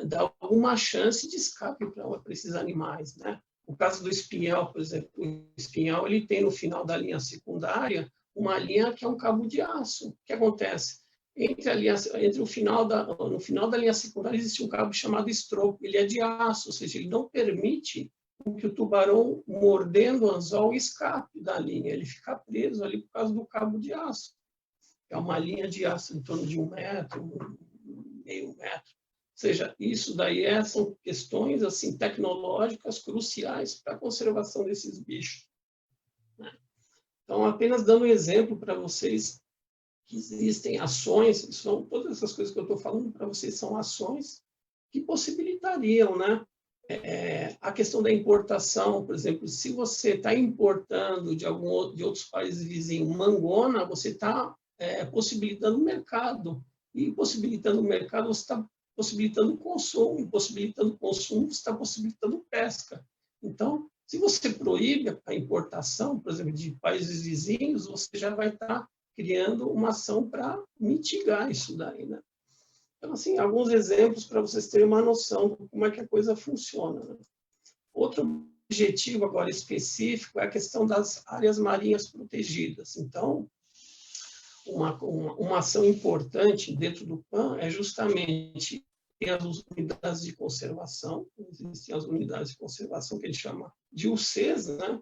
dar alguma chance de escape para esses animais, né? O caso do espinhel, por exemplo, o espinhel ele tem no final da linha secundária uma linha que é um cabo de aço. O que acontece? No final da linha secundária existe um cabo chamado estropo, ele é de aço, ou seja, ele não permite que o tubarão, mordendo o anzol, escape da linha, ele fica preso ali por causa do cabo de aço. É uma linha de aço em torno de 1 metro, meio metro. Ou seja, isso daí são questões assim, tecnológicas cruciais para a conservação desses bichos. Então, apenas dando um exemplo para vocês, que existem ações, todas essas coisas que eu estou falando para vocês são ações que possibilitariam, né? A questão da importação, por exemplo, se você está importando de outros países vizinhos mangona, você está possibilitando o mercado. E possibilitando o mercado, você está possibilitando o consumo. E possibilitando o consumo, você está possibilitando pesca. Então, se você proíbe a importação, por exemplo, de países vizinhos, você já vai estar criando uma ação para mitigar isso daí, né? Então, assim, alguns exemplos para vocês terem uma noção de como é que a coisa funciona, né? Outro objetivo agora específico é a questão das áreas marinhas protegidas. Então, uma ação importante dentro do PAN é justamente ter as unidades de conservação, existem as unidades de conservação que a gente chama de UCs, né?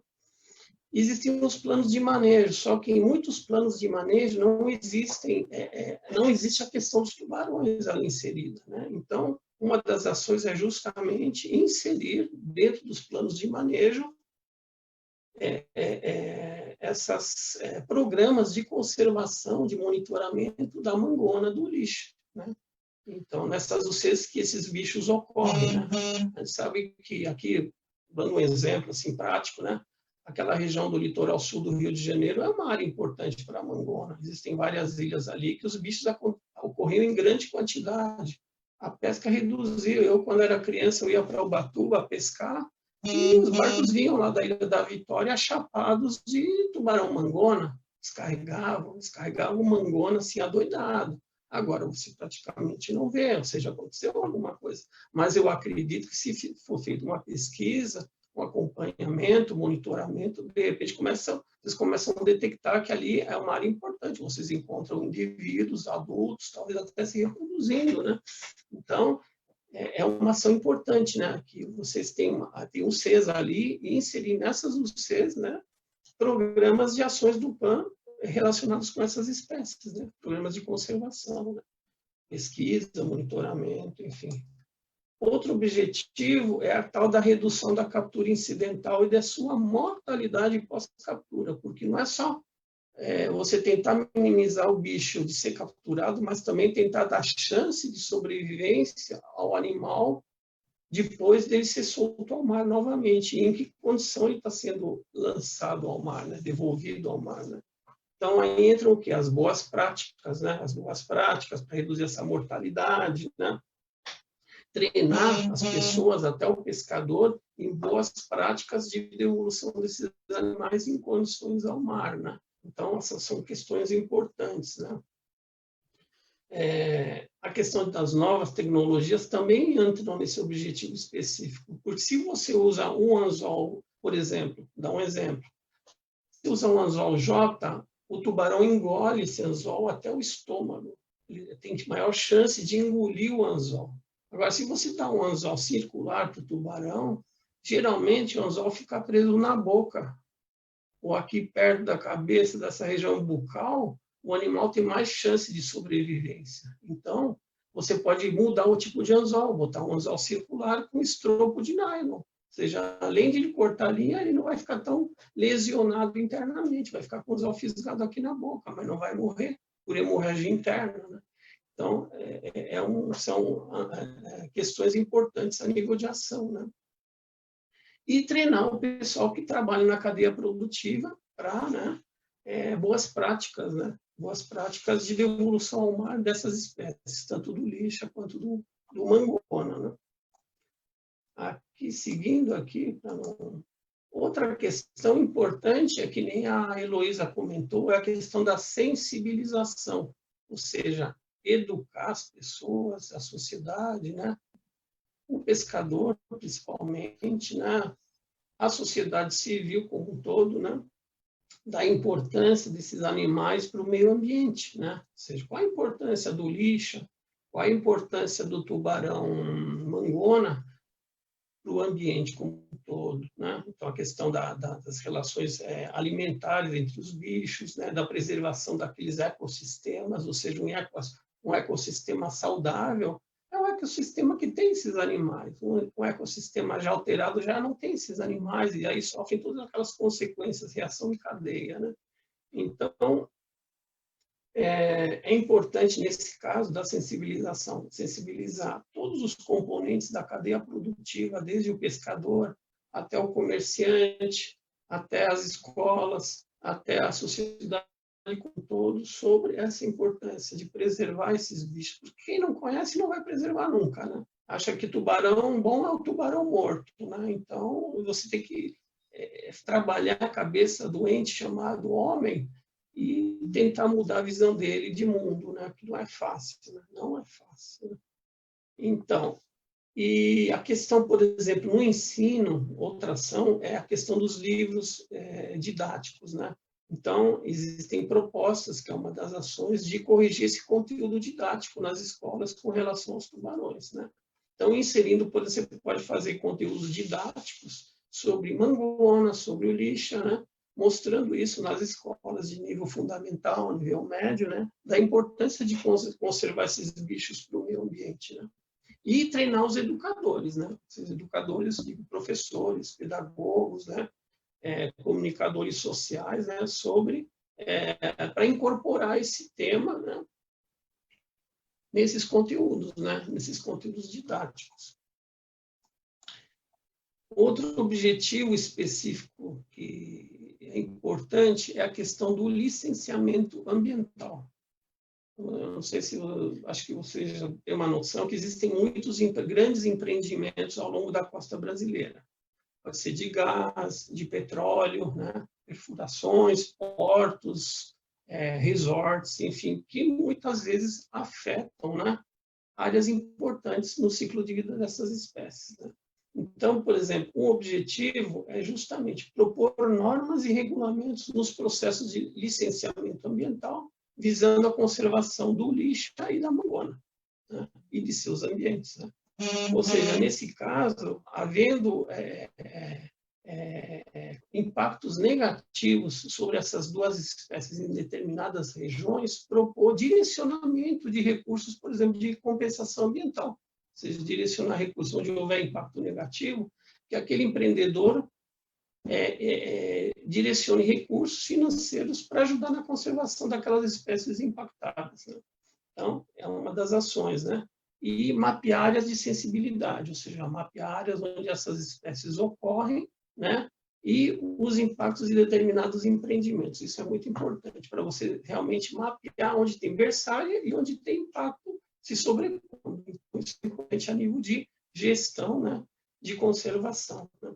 Existem os planos de manejo, só que em muitos planos de manejo não existe a questão dos tubarões ali inserida, né? Então, uma das ações é justamente inserir dentro dos planos de manejo esses programas de conservação, de monitoramento da mangona do lixo, né? Então, nessas UCs que esses bichos ocorrem, né? A gente sabe que aqui, dando um exemplo assim, prático, né? Aquela região do litoral sul do Rio de Janeiro é uma área importante para a mangona. Existem várias ilhas ali que os bichos ocorriam em grande quantidade. A pesca reduziu. Eu, quando era criança, eu ia para Ubatuba pescar e os barcos vinham lá da Ilha da Vitória chapados de tubarão-mangona. Descarregavam mangona assim, adoidado. Agora, você praticamente não vê, ou seja, aconteceu alguma coisa. Mas eu acredito que se for feita uma pesquisa, um acompanhamento, monitoramento, de repente vocês começam a detectar que ali é uma área importante. Vocês encontram indivíduos, adultos, talvez até se reproduzindo, né? Então, é uma ação importante, né? Que vocês têm um CES ali e inserir nessas UCs, né? Programas de ações do PAN relacionados com essas espécies, né? Programas de conservação, né? Pesquisa, monitoramento, enfim. Outro objetivo é a tal da redução da captura incidental e da sua mortalidade pós-captura, porque não é só você tentar minimizar o bicho de ser capturado, mas também tentar dar chance de sobrevivência ao animal depois dele ser solto ao mar novamente, e em que condição ele está sendo lançado ao mar, né? Devolvido ao mar, né? Então, aí entram o quê? As boas práticas, né? As boas práticas para reduzir essa mortalidade, né? Treinar as pessoas, até o pescador, em boas práticas de devolução desses animais em condições ao mar, né? Então, essas são questões importantes, né? A questão das novas tecnologias também entram nesse objetivo específico, porque se você usa um anzol, por exemplo, dá um exemplo, se usa um anzol J, o tubarão engole esse anzol até o estômago, ele tem maior chance de engolir o anzol. Agora, se você dá um anzol circular para o tubarão, geralmente o anzol fica preso na boca, ou aqui perto da cabeça, dessa região bucal, o animal tem mais chance de sobrevivência. Então, você pode mudar o tipo de anzol, botar um anzol circular com estropo de nylon. Ou seja, além de ele cortar a linha, ele não vai ficar tão lesionado internamente, vai ficar com o anzol fisgado aqui na boca, mas não vai morrer por hemorragia interna, né? Então, são questões importantes a nível de ação, né? E treinar o pessoal que trabalha na cadeia produtiva para, né, boas práticas, né? Boas práticas de devolução ao mar dessas espécies, tanto do lixa quanto do mangona, né? Aqui, seguindo aqui, para não Outra questão importante, é que nem a Heloísa comentou, é a questão da sensibilização, ou seja, educar as pessoas, a sociedade, né? O pescador, principalmente, né? A sociedade civil como um todo, né? Da importância desses animais para o meio ambiente, né? Ou seja, qual a importância do lixa, qual a importância do tubarão-mangona para o ambiente como um todo, né? Então, a questão das relações alimentares entre os bichos, né? Da preservação daqueles ecossistemas, ou seja, um ecossistema saudável é um ecossistema que tem esses animais. Um ecossistema já alterado já não tem esses animais, e aí sofrem todas aquelas consequências, reação de cadeia, né? Então, é importante, nesse caso, da sensibilização, sensibilizar todos os componentes da cadeia produtiva, desde o pescador até o comerciante, até as escolas, até a sociedade como um todo, sobre essa importância de preservar esses bichos. Porque quem não conhece não vai preservar nunca, né? Acha que tubarão bom é o tubarão morto, né? Então, você tem que trabalhar a cabeça doente chamado homem, e tentar mudar a visão dele de mundo, né? Que não é fácil, né? Não é fácil. Né? Então, e a questão, por exemplo, no ensino, outra ação é a questão dos livros didáticos, né? Então, existem propostas, que é uma das ações, de corrigir esse conteúdo didático nas escolas com relação aos tubarões, né? Então, inserindo, por exemplo, você pode fazer conteúdos didáticos sobre mangona, sobre o lixa, né? Mostrando isso nas escolas de nível fundamental, nível médio, né? Da importância de conservar esses bichos para o meio ambiente, né? E treinar os educadores, né? Os educadores, digo, professores, pedagogos, né? Comunicadores sociais, né? Sobre para incorporar esse tema, né? Nesses conteúdos, né? Nesses conteúdos didáticos. Outro objetivo específico que é importante é a questão do licenciamento ambiental. Eu não sei se, acho que você já tem uma noção que existem muitos grandes empreendimentos ao longo da costa brasileira. Pode ser de gás, de petróleo, né? Perfurações, portos, resorts, enfim, que muitas vezes afetam, né? Áreas importantes no ciclo de vida dessas espécies, né? Então, por exemplo, um objetivo é justamente propor normas e regulamentos nos processos de licenciamento ambiental, visando a conservação do lixa e da mangona, né? E de seus ambientes, né? Ou seja, nesse caso, havendo impactos negativos sobre essas duas espécies em determinadas regiões, propor direcionamento de recursos, por exemplo, de compensação ambiental. Ou seja, direcionar recursos onde houver impacto negativo, que aquele empreendedor direcione recursos financeiros para ajudar na conservação daquelas espécies impactadas, né? Então, é uma das ações, né? E mapear áreas de sensibilidade, ou seja, mapear áreas onde essas espécies ocorrem, né? E os impactos de determinados empreendimentos. Isso é muito importante para você realmente mapear onde tem berçária e onde tem impacto se sobrepondo. Isso é importante a nível de gestão, né? De conservação, né?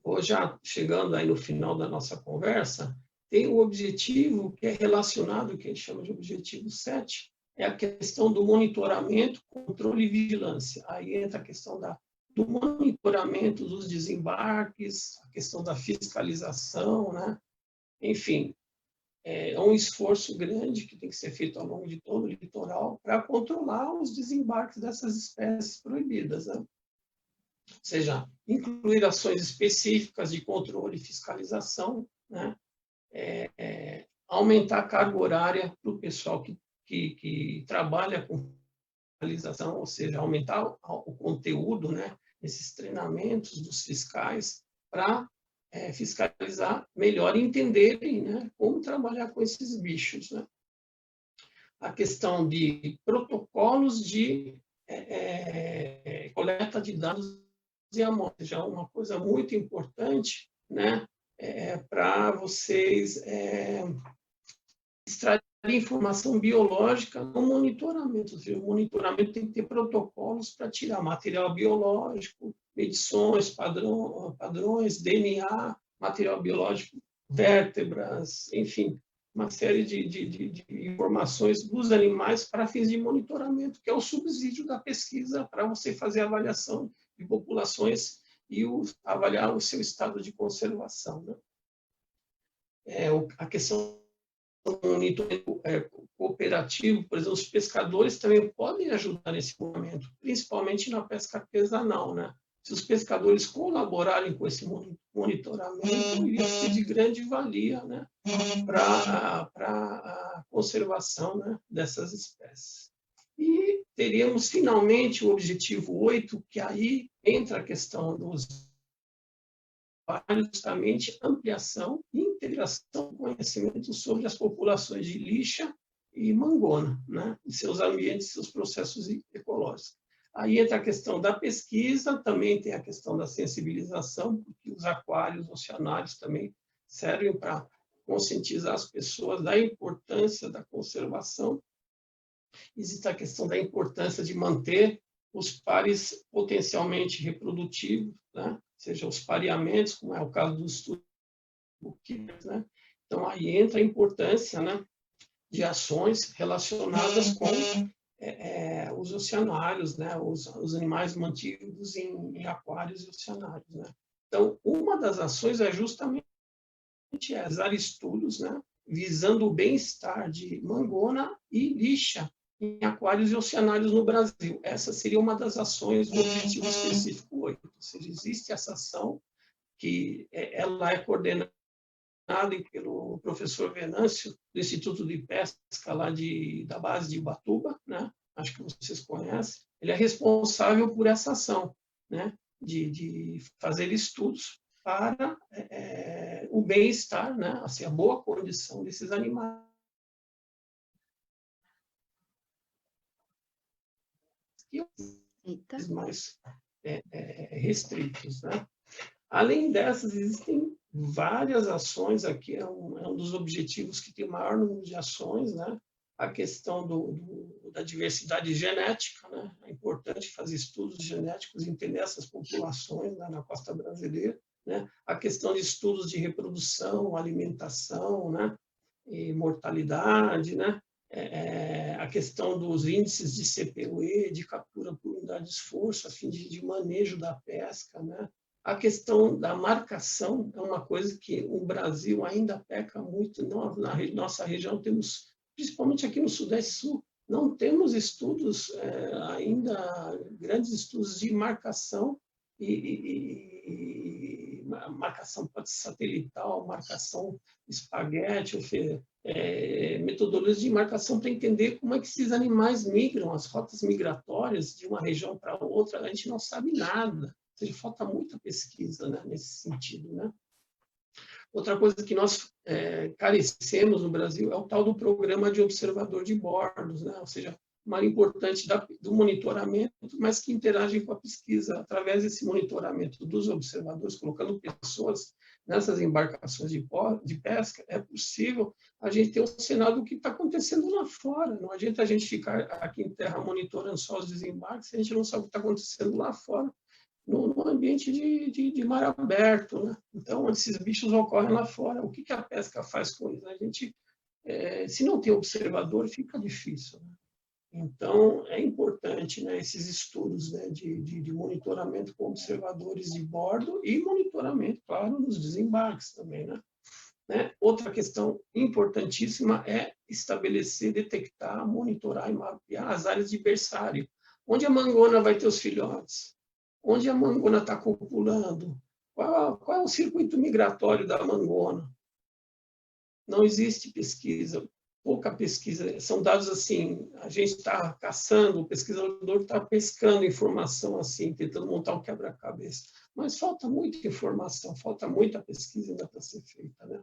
Hoje, já chegando aí no final da nossa conversa, tem um objetivo que é relacionado, que a gente chama de objetivo 7, é a questão do monitoramento, controle e vigilância. Aí entra a questão do monitoramento dos desembarques, a questão da fiscalização, né? Enfim, é um esforço grande que tem que ser feito ao longo de todo o litoral para controlar os desembarques dessas espécies proibidas, né? Ou seja, incluir ações específicas de controle e fiscalização, né? Aumentar a carga horária para o pessoal que trabalha com fiscalização, ou seja, aumentar o conteúdo, né? Esses treinamentos dos fiscais para fiscalizar melhor e entenderem, né? Como trabalhar com esses bichos, né? A questão de protocolos de coleta de dados e amostras, já é uma coisa muito importante, né? Para vocês extrair informação biológica no monitoramento. Ou seja, o monitoramento tem que ter protocolos para tirar material biológico, medições, padrões, DNA, material biológico, vértebras, enfim, uma série de informações dos animais para fins de monitoramento, que é o subsídio da pesquisa para você fazer a avaliação de populações e avaliar o seu estado de conservação, né? A questão do monitoramento cooperativo, por exemplo, os pescadores também podem ajudar nesse momento, principalmente na pesca artesanal, né? Se os pescadores colaborarem com esse monitoramento, iria ser de grande valia, né, para a conservação, né, dessas espécies. E teríamos, finalmente, o objetivo 8, que aí entra a questão dos justamente ampliação e integração do conhecimento sobre as populações de lixa e mangona, né, e seus ambientes, seus processos ecológicos. Aí entra a questão da pesquisa, também tem a questão da sensibilização, porque os aquários oceanários também servem para conscientizar as pessoas da importância da conservação. Existe a questão da importância de manter os pares potencialmente reprodutivos, né? Seja os pareamentos, como é o caso do estudo, né? Então, aí entra a importância, né, de ações relacionadas com os oceanários, né, os animais mantidos em aquários oceanários, né? Então, uma das ações é justamente realizar estudos, né, visando o bem-estar de mangona e lixa em aquários oceanários no Brasil. Essa seria uma das ações do objetivo específico 8. Ou seja, existe essa ação que ela é coordenada pelo professor Venâncio, do Instituto de Pesca lá da base de Ubatuba, né? Acho que vocês conhecem. Ele é responsável por essa ação, né, de fazer estudos para o bem-estar, né, assim, a boa condição desses animais. E os mais restritos, né? Além dessas, existem várias ações aqui, é um dos objetivos que tem maior número de ações, né? A questão da diversidade genética, né? É importante fazer estudos genéticos, entender essas populações, né, na costa brasileira, né? A questão de estudos de reprodução, alimentação, né, e mortalidade, né? A questão dos índices de CPUE, de captura por unidade de esforço, a fim de manejo da pesca, né? A questão da marcação é uma coisa que o Brasil ainda peca muito. Na nossa região temos, principalmente aqui no Sudeste Sul, não temos estudos, ainda grandes estudos de marcação, e marcação pode ser satelital, marcação espaguete, metodologias de marcação para entender como é que esses animais migram, as rotas migratórias de uma região para outra, a gente não sabe nada. Ou seja, falta muita pesquisa, né, nesse sentido, né? Outra coisa que nós carecemos no Brasil é o tal do programa de observador de bordos, né? Ou seja, uma área importante do monitoramento, mas que interagem com a pesquisa. Através desse monitoramento dos observadores, colocando pessoas nessas embarcações de pesca, é possível a gente ter um cenário do que está acontecendo lá fora. Não adianta a gente ficar aqui em terra monitorando só os desembarques, se a gente não sabe o que está acontecendo lá fora, no ambiente de mar aberto, né? Então, onde esses bichos ocorrem lá fora, o que a pesca faz com isso? A gente, se não tem observador, fica difícil, né? Então, é importante, né, esses estudos, né, de monitoramento com observadores de bordo e monitoramento, claro, nos desembarques também, né? Outra questão importantíssima é estabelecer, detectar, monitorar e mapear as áreas de berçário, onde a mangona vai ter os filhotes, onde a mangona está copulando, qual é o circuito migratório da mangona. Não existe pesquisa, pouca pesquisa, são dados assim, a gente está caçando, o pesquisador está pescando informação assim, tentando montar um quebra-cabeça, mas falta muita informação, falta muita pesquisa ainda para ser feita, né?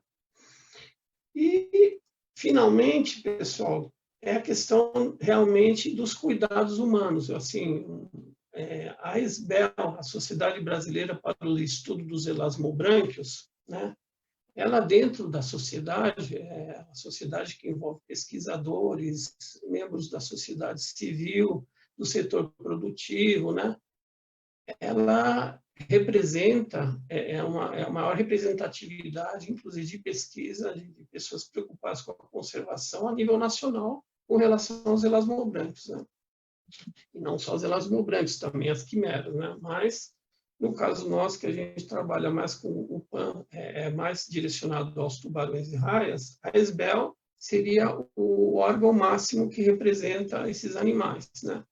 E, finalmente, pessoal, é a questão realmente dos cuidados humanos, assim, a SBEL, a Sociedade Brasileira para o Estudo dos Elasmobrânquios, né, ela dentro da sociedade, a sociedade que envolve pesquisadores, membros da sociedade civil, do setor produtivo, né? Ela representa, a maior representatividade, inclusive de pesquisa, de pessoas preocupadas com a conservação a nível nacional com relação aos elasmobrancos, né? E não só os elasmobrancos, também as quimeras, né? Mas, no caso nosso, que a gente trabalha mais com o PAN, mais direcionado aos tubarões e raias, a ESBEL seria o órgão máximo que representa esses animais, né?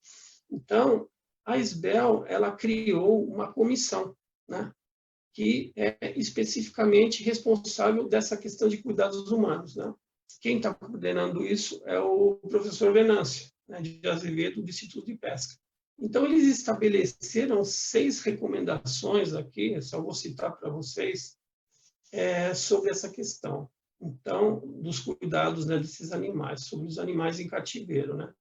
Então, a ESBEL, ela criou uma comissão, né, que é especificamente responsável dessa questão de cuidados humanos, né? Quem está coordenando isso é o professor Venâncio, né, de Azevedo, do Instituto de Pesca. Então, eles estabeleceram 6 recomendações aqui, só vou citar para vocês, sobre essa questão. Então, dos cuidados, né, desses animais, sobre os animais em cativeiro, né?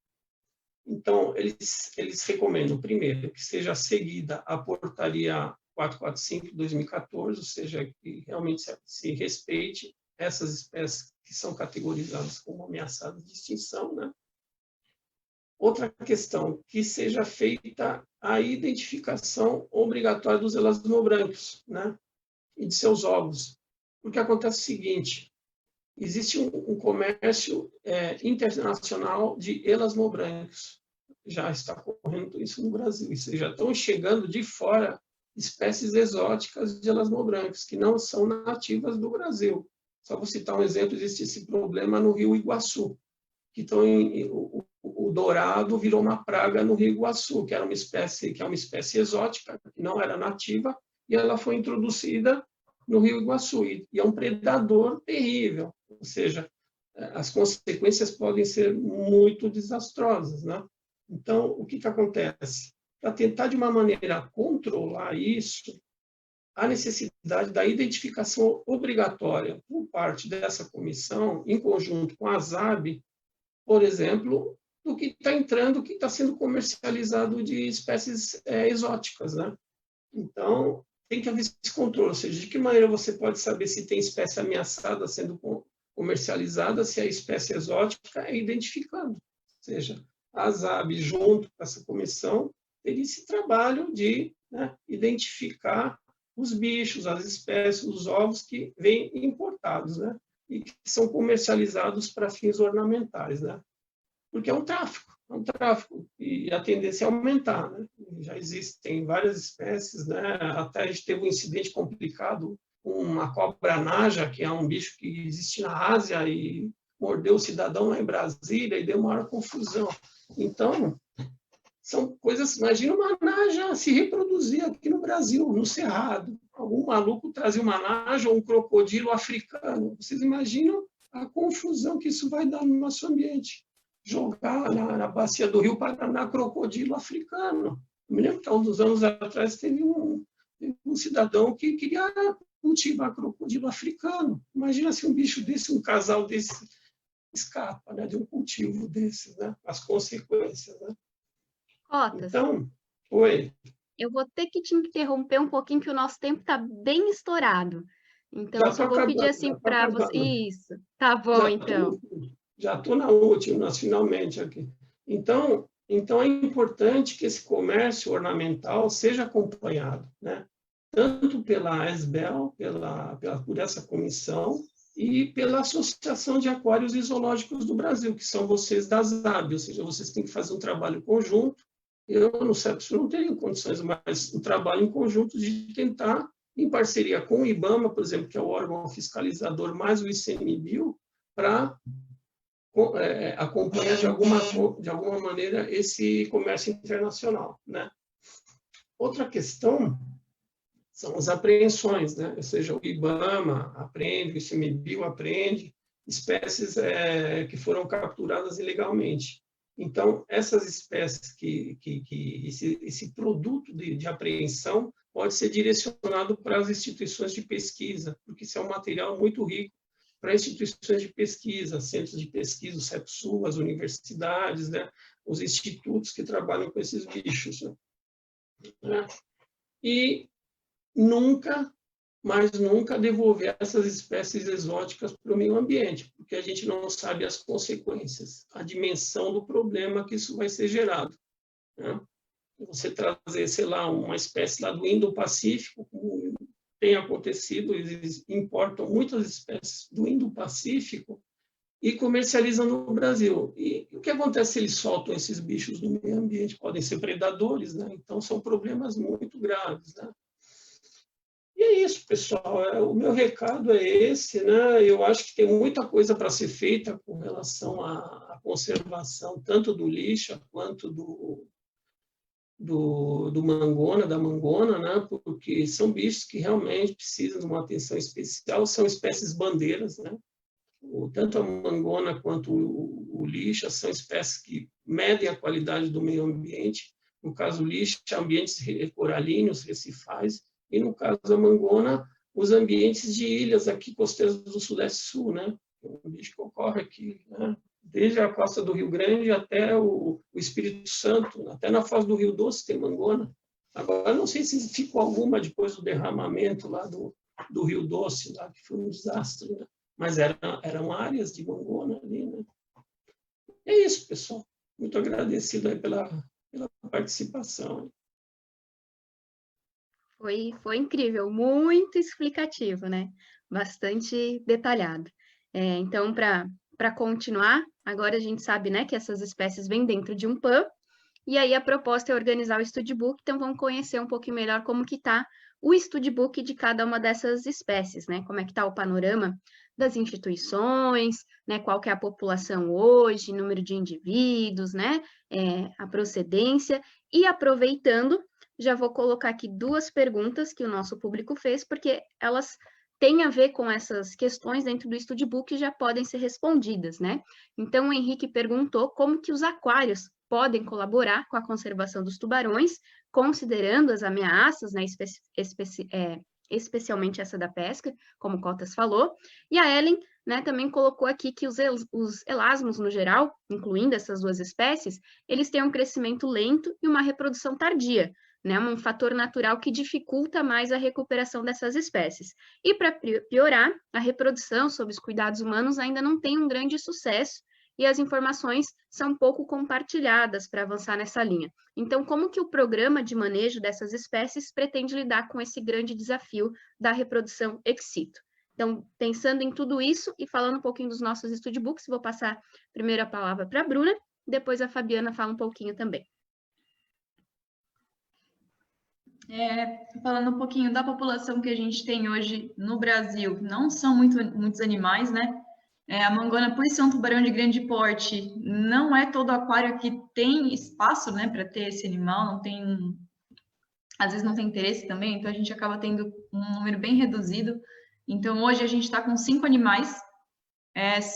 Então, eles recomendam, primeiro, que seja seguida a portaria 445 de 2014, ou seja, que realmente se respeite essas espécies que são categorizadas como ameaçadas de extinção, né? Outra questão, que seja feita a identificação obrigatória dos elasmobrancos, né? E de seus ovos. Porque acontece o seguinte, existe um comércio internacional de elasmobrancos. Já está ocorrendo isso no Brasil. Isso já estão chegando de fora espécies exóticas de elasmobrancos, que não são nativas do Brasil. Só vou citar um exemplo, existe esse problema no Rio Iguaçu, que o dourado virou uma praga no Rio Iguaçu, que é uma espécie exótica, que não era nativa, e ela foi introduzida no Rio Iguaçu, e é um predador terrível, ou seja, as consequências podem ser muito desastrosas, né? Então, o que acontece? Para tentar, de uma maneira, controlar isso, há necessidade da identificação obrigatória por parte dessa comissão, em conjunto com a ASAB, por exemplo, do que está entrando, que está sendo comercializado de espécies exóticas, né? Então, tem que haver esse controle, ou seja, de que maneira você pode saber se tem espécie ameaçada sendo comercializada, se a espécie exótica é identificando. Ou seja, a ASAB, junto com essa comissão, teria esse trabalho de, né, identificar os bichos, as espécies, os ovos que vêm importados, né, e que são comercializados para fins ornamentais, né? Porque é um tráfico, e a tendência é aumentar, né? Já existem várias espécies, né? Até a gente teve um incidente complicado com uma cobra naja, que é um bicho que existe na Ásia, e mordeu o cidadão lá em Brasília e deu maior confusão. Então, são coisas... Imagina uma naja se reproduzir aqui no Brasil, no Cerrado. Algum maluco trazia uma naja ou um crocodilo africano. Vocês imaginam a confusão que isso vai dar no nosso ambiente? Jogar na bacia do Rio Paraná crocodilo africano. Eu me lembro que há uns anos atrás teve um cidadão que queria cultivar crocodilo africano. Imagina se um bicho desse, um casal desse, escapa, né, de um cultivo desses, né? As consequências, né? Cotas, Então, oi. eu vou ter que te interromper um pouquinho, que o nosso tempo está bem estourado. Então, eu só vou pedir assim para você... Isso, tá bom, então. Já estou na última, finalmente aqui. Então, é importante que esse comércio ornamental seja acompanhado, né? Tanto pela ESBEL, por essa comissão, e pela Associação de Aquários e Zoológicos do Brasil, que são vocês da ASAB, ou seja, vocês têm que fazer um trabalho conjunto. Eu, no CEPSU, não teria condições, mas um trabalho em conjunto de tentar, em parceria com o IBAMA, por exemplo, que é o órgão fiscalizador, mais o ICMBio, para acompanhar de alguma maneira esse comércio internacional, né? Outra questão são as apreensões, né? Ou seja, o IBAMA apreende, o ICMBio apreende espécies que foram capturadas ilegalmente. Então, essas espécies esse produto de apreensão pode ser direcionado para as instituições de pesquisa, porque isso é um material muito rico para instituições de pesquisa, centros de pesquisa, o CEPSU, as universidades, né, os institutos que trabalham com esses bichos, né? E nunca mas nunca devolver essas espécies exóticas para o meio ambiente, porque a gente não sabe as consequências, a dimensão do problema que isso vai ser gerado, né? Você trazer, sei lá, uma espécie lá do Indo-Pacífico, como tem acontecido, eles importam muitas espécies do Indo-Pacífico e comercializam no Brasil. E o que acontece se eles soltam esses bichos no meio ambiente? Podem ser predadores, né? Então, são problemas muito graves, né? E é isso, pessoal. O meu recado é esse, né? Eu acho que tem muita coisa para ser feita com relação à conservação, tanto do lixa quanto do mangona, da mangona, né? Porque são bichos que realmente precisam de uma atenção especial, são espécies bandeiras, né? Tanto a mangona quanto o lixa são espécies que medem a qualidade do meio ambiente. No caso, o lixa, ambientes coralinos, recifais, e no caso da mangona, os ambientes de ilhas aqui costeiras do Sudeste Sul, né? É um bicho que ocorre aqui, né? Desde a costa do Rio Grande até o Espírito Santo, até na foz do Rio Doce tem mangona. Agora, não sei se ficou alguma depois do derramamento lá do Rio Doce, lá, que foi um desastre, né? Mas eram áreas de mangona ali, né? É isso, pessoal. Muito agradecido aí pela participação. Foi incrível, muito explicativo, né? Bastante detalhado. Então, para continuar, agora a gente sabe, né, que essas espécies vêm dentro de um PAN, e aí a proposta é organizar o studbook, então vamos conhecer um pouquinho melhor como que está o studbook de cada uma dessas espécies, né? Como é que está o panorama das instituições, né? Qual que é a população hoje, número de indivíduos, né? A procedência, e aproveitando, já vou colocar aqui 2 perguntas que o nosso público fez, porque elas têm a ver com essas questões dentro do studbook e já podem ser respondidas, né? Então, o Henrique perguntou como que os aquários podem colaborar com a conservação dos tubarões, considerando as ameaças, né, especialmente essa da pesca, como o Cotas falou. E a Ellen, né, também colocou aqui que os elasmos, no geral, incluindo essas 2 espécies, eles têm um crescimento lento e uma reprodução tardia, né, um fator natural que dificulta mais a recuperação dessas espécies. E para piorar, a reprodução sob os cuidados humanos ainda não tem um grande sucesso e as informações são pouco compartilhadas para avançar nessa linha. Então, como que o programa de manejo dessas espécies pretende lidar com esse grande desafio da reprodução ex situ? Então, pensando em tudo isso e falando um pouquinho dos nossos studbooks, vou passar primeiro a palavra para a Bruna, depois a Fabiana fala um pouquinho também. Falando um pouquinho da população que a gente tem hoje no Brasil, não são muitos animais, né? A mangona, por ser um tubarão de grande porte, não é todo aquário que tem espaço, né, para ter esse animal, não tem, às vezes não tem interesse também, então a gente acaba tendo um número bem reduzido. Então, hoje a gente está com 5 animais,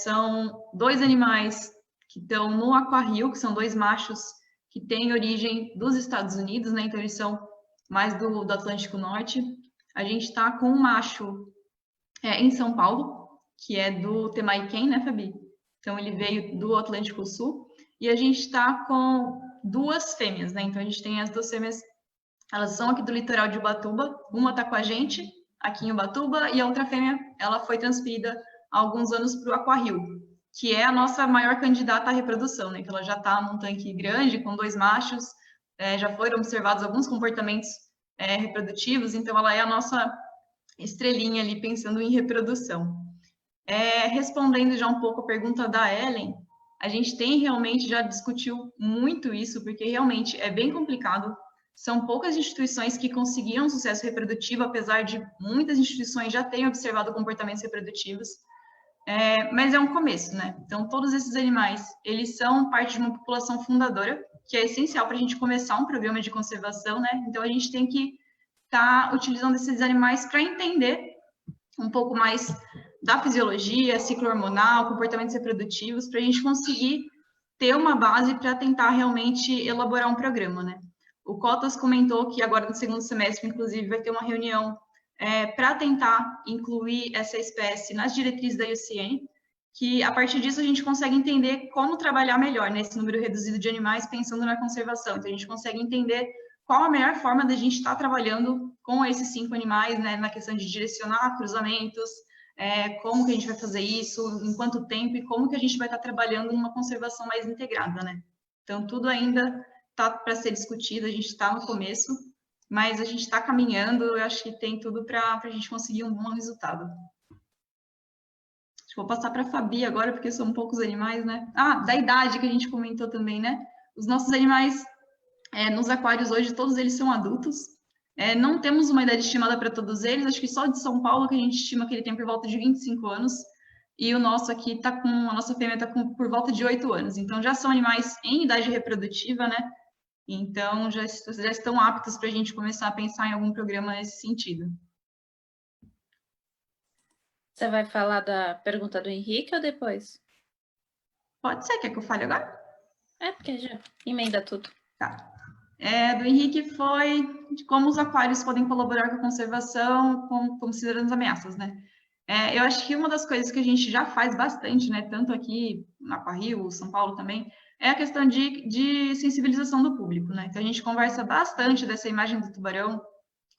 são 2 animais que estão no Aquarrio, que são 2 machos que têm origem dos Estados Unidos, né, então eles são mais do Atlântico Norte. A gente está com um macho em São Paulo, que é do Temaiken, né, Fabi? Então, ele veio do Atlântico Sul. E a gente está com 2 fêmeas, né? Então, a gente tem as 2 fêmeas, elas são aqui do litoral de Ubatuba. Uma está com a gente, aqui em Ubatuba, e a outra fêmea, ela foi transferida há alguns anos para o Aquarrio, que é a nossa maior candidata à reprodução, né? Que ela já está num tanque grande, com 2 machos, já foram observados alguns comportamentos reprodutivos, então ela é a nossa estrelinha ali, pensando em reprodução. Respondendo já um pouco a pergunta da Ellen, a gente realmente já discutiu muito isso, porque realmente é bem complicado. São poucas instituições que conseguiram sucesso reprodutivo, apesar de muitas instituições já terem observado comportamentos reprodutivos. Mas é um começo, né? Então, todos esses animais, eles são parte de uma população fundadora, que é essencial para a gente começar um programa de conservação, né? Então, a gente tem que estar utilizando esses animais para entender um pouco mais da fisiologia, ciclo hormonal, comportamentos reprodutivos, para a gente conseguir ter uma base para tentar realmente elaborar um programa, né? O Cotas comentou que agora no segundo semestre, inclusive, vai ter uma reunião para tentar incluir essa espécie nas diretrizes da IUCN, que a partir disso a gente consegue entender como trabalhar melhor nesse número reduzido de animais pensando na conservação. Então, a gente consegue entender qual a melhor forma da gente estar trabalhando com esses 5 animais, né, na questão de direcionar cruzamentos, como que a gente vai fazer isso, em quanto tempo e como que a gente vai estar trabalhando numa conservação mais integrada, né? Então, tudo ainda está para ser discutido, a gente está no começo, mas a gente está caminhando, eu acho que tem tudo para a gente conseguir um bom resultado. Vou passar para a Fabi agora, porque são poucos animais, né? Ah, da idade que a gente comentou também, né? Os nossos animais, nos aquários hoje, todos eles são adultos. Não temos uma idade estimada para todos eles, acho que só de São Paulo que a gente estima que ele tem por volta de 25 anos, e o nosso aqui a nossa fêmea está por volta de 8 anos. Então, já são animais em idade reprodutiva, né? Então, já estão aptos para a gente começar a pensar em algum programa nesse sentido. Você vai falar da pergunta do Henrique ou depois? Pode ser, quer que eu fale agora? Porque já emenda tudo. Tá. Do Henrique foi de como os aquários podem colaborar com a conservação, considerando as ameaças, né? Eu acho que uma das coisas que a gente já faz bastante, né, tanto aqui na Aquarrio, São Paulo também, é a questão de sensibilização do público, né? Então, a gente conversa bastante dessa imagem do tubarão,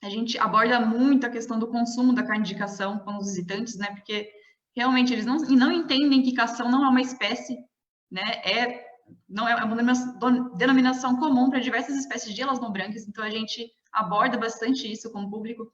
a gente aborda muito a questão do consumo da carne de cação com os visitantes, né? Porque realmente eles não entendem que cação não é uma espécie, né? Não é uma denominação comum para diversas espécies de elasmobrancas, então a gente aborda bastante isso com o público.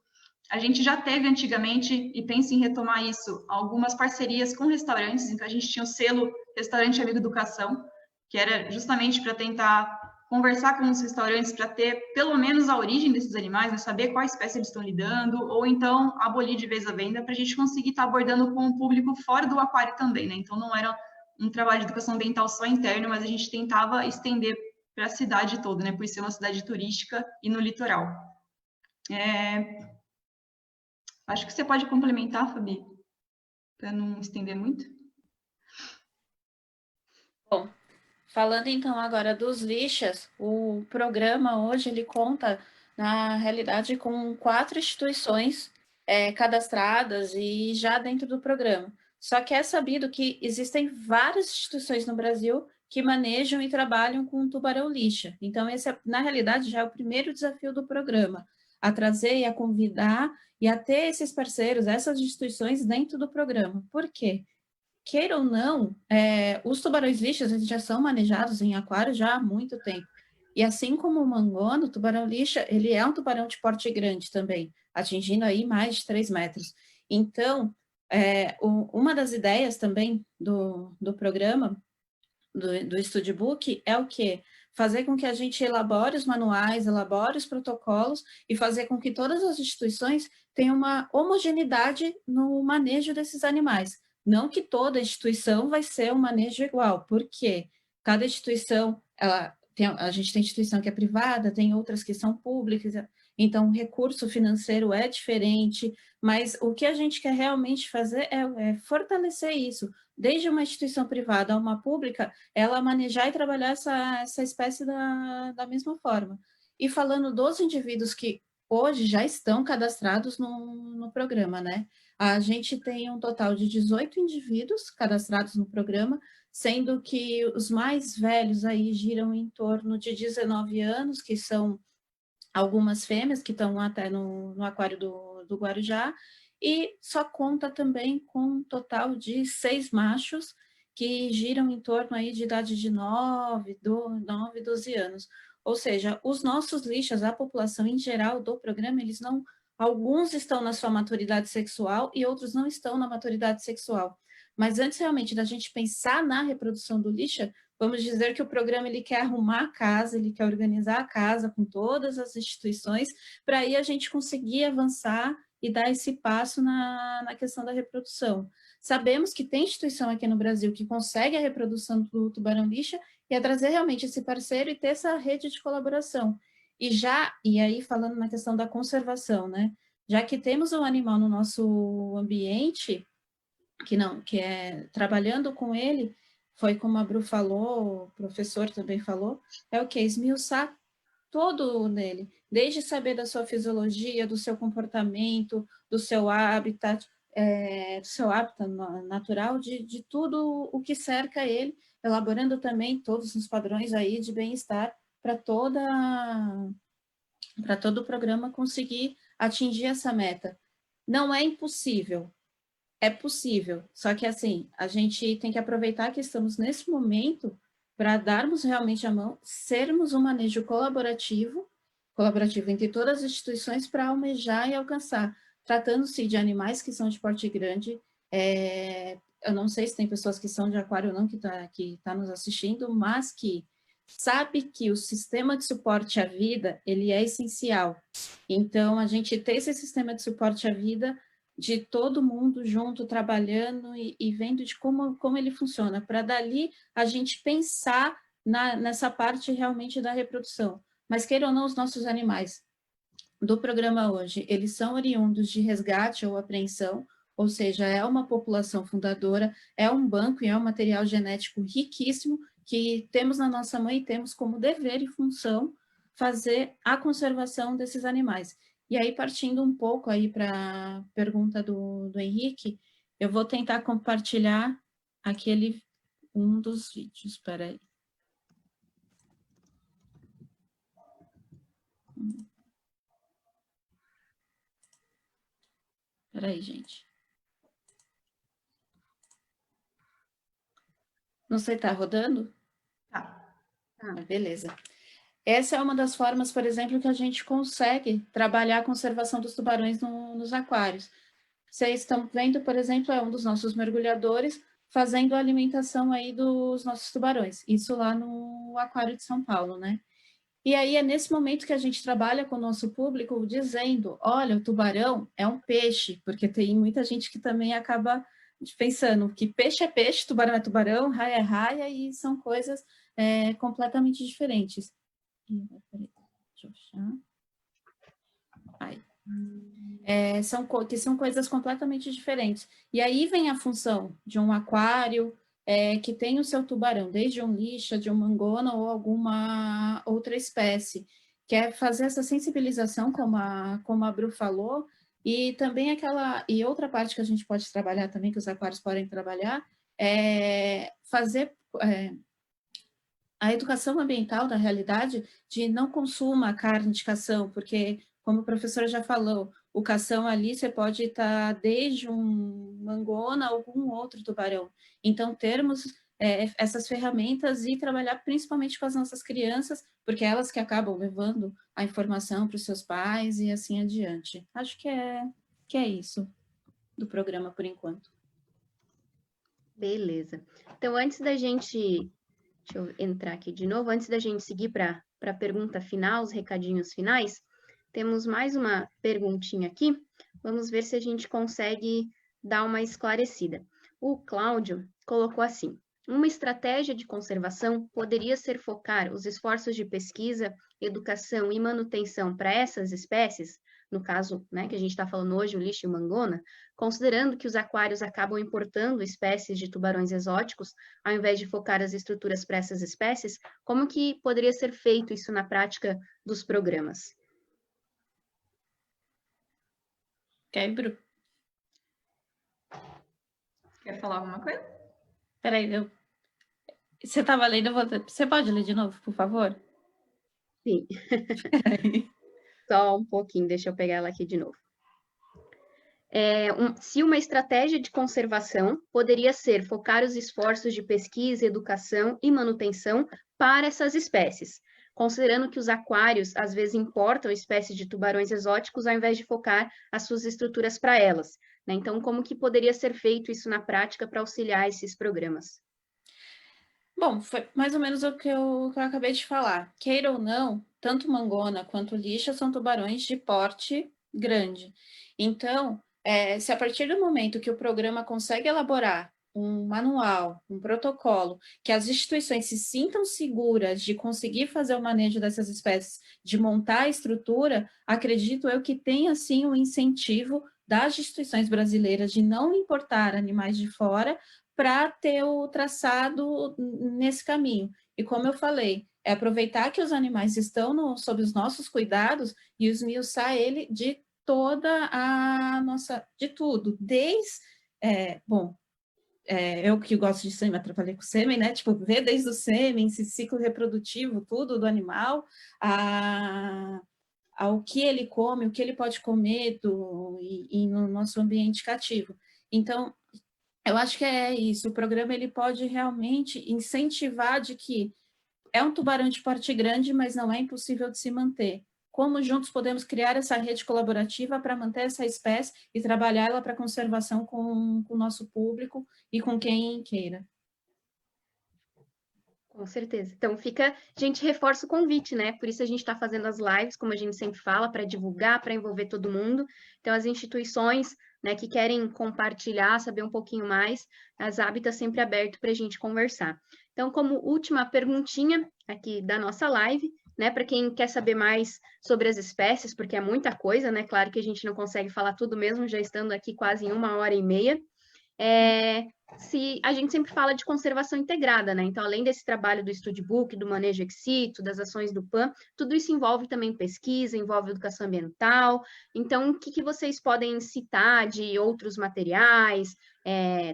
A gente já teve antigamente, e pensa em retomar isso, algumas parcerias com restaurantes, então a gente tinha o selo Restaurante Amigo Educação, que era justamente para tentar conversar com os restaurantes para ter pelo menos a origem desses animais, né, saber qual espécie eles estão lidando, ou então abolir de vez a venda, para a gente conseguir estar abordando com o público fora do aquário também, né? Então não era um trabalho de educação ambiental só interno, mas a gente tentava estender para a cidade toda, né? Por ser uma cidade turística e no litoral. Acho que você pode complementar, Fabi, para não estender muito. Bom, falando então agora dos lixas, o programa hoje ele conta, na realidade, com 4 instituições cadastradas e já dentro do programa. Só que é sabido que existem várias instituições no Brasil que manejam e trabalham com tubarão-lixa. Então, esse, na realidade, já é o primeiro desafio do programa, a trazer e a convidar e a ter esses parceiros, essas instituições dentro do programa. Por quê? Queira ou não, os tubarões-lixas eles já são manejados em aquário já há muito tempo. E assim como o mangono, o tubarão-lixa, ele é um tubarão de porte grande também, atingindo aí mais de 3 metros. Então, uma das ideias também do programa, do Studbook, é o quê? Fazer com que a gente elabore os manuais, elabore os protocolos e fazer com que todas as instituições tenham uma homogeneidade no manejo desses animais. Não que toda instituição vai ser um manejo igual, porque cada instituição, a gente tem instituição que é privada, tem outras que são públicas, então o recurso financeiro é diferente, mas o que a gente quer realmente fazer é fortalecer isso, desde uma instituição privada a uma pública, ela manejar e trabalhar essa espécie da mesma forma. E falando dos indivíduos que hoje já estão cadastrados no programa, né? A gente tem um total de 18 indivíduos cadastrados no programa, sendo que os mais velhos aí giram em torno de 19 anos, que são algumas fêmeas que estão até no aquário do Guarujá, e só conta também com um total de 6 machos, que giram em torno aí de idade de 9, 12 anos. Ou seja, os nossos lixas, a população em geral do programa, eles não... Alguns estão na sua maturidade sexual e outros não estão na maturidade sexual. Mas antes realmente da gente pensar na reprodução do lixa, vamos dizer que o programa ele quer arrumar a casa, ele quer organizar a casa com todas as instituições, para aí a gente conseguir avançar e dar esse passo na questão da reprodução. Sabemos que tem instituição aqui no Brasil que consegue a reprodução do tubarão-lixa e é trazer realmente esse parceiro e ter essa rede de colaboração. E aí falando na questão da conservação, né? Já que temos um animal no nosso ambiente, que é trabalhando com ele, foi como a Bru falou, o professor também falou, é o que? Esmiuçar todo nele, desde saber da sua fisiologia, do seu comportamento, do seu habitat, natural, de tudo o que cerca ele, elaborando também todos os padrões aí de bem-estar para para todo o programa conseguir atingir essa meta. Não é impossível, é possível, só que assim, a gente tem que aproveitar que estamos nesse momento para darmos realmente a mão, sermos um manejo colaborativo entre todas as instituições para almejar e alcançar, tratando-se de animais que são de porte grande. Eu não sei se tem pessoas que são de aquário ou não que tá nos assistindo, mas que sabe que o sistema de suporte à vida, ele é essencial. Então, a gente ter esse sistema de suporte à vida de todo mundo junto, trabalhando e vendo de como ele funciona, para dali a gente pensar nessa parte realmente da reprodução. Mas, queira ou não, os nossos animais do programa hoje, eles são oriundos de resgate ou apreensão, ou seja, é uma população fundadora, é um banco e é um material genético riquíssimo que temos na nossa mãe e temos como dever e função fazer a conservação desses animais. E aí, partindo um pouco aí para a pergunta do Henrique, eu vou tentar compartilhar um dos vídeos, espera aí. Espera aí, gente. Não sei, tá rodando? Tá. Beleza. Essa é uma das formas, por exemplo, que a gente consegue trabalhar a conservação dos tubarões nos aquários. Vocês estão vendo, por exemplo, é um dos nossos mergulhadores fazendo a alimentação aí dos nossos tubarões. Isso lá no Aquário de São Paulo, né? E aí é nesse momento que a gente trabalha com o nosso público dizendo, olha, o tubarão é um peixe, porque tem muita gente que também acaba pensando que peixe é peixe, tubarão é tubarão, raia é raia, e são coisas completamente diferentes. Peraí, deixa eu fechar. São coisas completamente diferentes. E aí vem a função de um aquário que tem o seu tubarão, desde um lixa, de um mangona ou alguma outra espécie, que é fazer essa sensibilização, como a Bru falou, e também e outra parte que a gente pode trabalhar também, que os aquários podem trabalhar, é fazer a educação ambiental da realidade de não consuma carne de cação, porque, como a professora já falou, o cação ali você pode estar desde um mangona a algum outro tubarão. Então, termos essas ferramentas e trabalhar principalmente com as nossas crianças, porque elas que acabam levando a informação para os seus pais e assim adiante. Acho que é isso do programa por enquanto. Beleza. Então, antes da gente... Deixa eu entrar aqui de novo. Antes da gente seguir para a pergunta final, os recadinhos finais, temos mais uma perguntinha aqui. Vamos ver se a gente consegue dar uma esclarecida. O Cláudio colocou assim: uma estratégia de conservação poderia ser focar os esforços de pesquisa, educação e manutenção para essas espécies, no caso, né, que a gente está falando hoje, o lixa e o mangona, considerando que os aquários acabam importando espécies de tubarões exóticos, ao invés de focar as estruturas para essas espécies, como que poderia ser feito isso na prática dos programas? Ok, Bru? Quer falar alguma coisa? Peraí, você estava lendo, você pode ler de novo, por favor? Sim. Só um pouquinho, deixa eu pegar ela aqui de novo. Se uma estratégia de conservação poderia ser focar os esforços de pesquisa, educação e manutenção para essas espécies, considerando que os aquários às vezes importam espécies de tubarões exóticos ao invés de focar as suas estruturas para elas, né? Então, como que poderia ser feito isso na prática para auxiliar esses programas? Bom, foi mais ou menos o que eu acabei de falar. Queira ou não, tanto mangona quanto lixa são tubarões de porte grande. Então, se a partir do momento que o programa consegue elaborar um manual, um protocolo, que as instituições se sintam seguras de conseguir fazer o manejo dessas espécies, de montar a estrutura, acredito eu que tem, assim, um incentivo das instituições brasileiras de não importar animais de fora para ter o traçado nesse caminho. E como eu falei, é aproveitar que os animais estão sob os nossos cuidados e esmiuçar ele de toda a nossa, de tudo, desde, eu que gosto de sêmen, trabalhei com sêmen, né, tipo, ver desde o sêmen, esse ciclo reprodutivo, tudo do animal, ao que ele come, o que ele pode comer e no nosso ambiente cativo. Então, eu acho que é isso, o programa ele pode realmente incentivar de que é um tubarão de porte grande, mas não é impossível de se manter. Como juntos podemos criar essa rede colaborativa para manter essa espécie e trabalhar ela para conservação com o nosso público e com quem queira. Com certeza. Então, a gente reforça o convite, né? Por isso a gente está fazendo as lives, como a gente sempre fala, para divulgar, para envolver todo mundo. Então, as instituições, né, que querem compartilhar, saber um pouquinho mais, a ZAB está sempre aberto para a gente conversar. Então, como última perguntinha aqui da nossa live, né, para quem quer saber mais sobre as espécies, porque é muita coisa, né? Claro que a gente não consegue falar tudo mesmo, já estando aqui quase em 1h30. Se a gente sempre fala de conservação integrada, né? Então, além desse trabalho do Studbook, do manejo ex situ, das ações do PAN, tudo isso envolve também pesquisa, envolve educação ambiental. Então, o que vocês podem citar de outros materiais,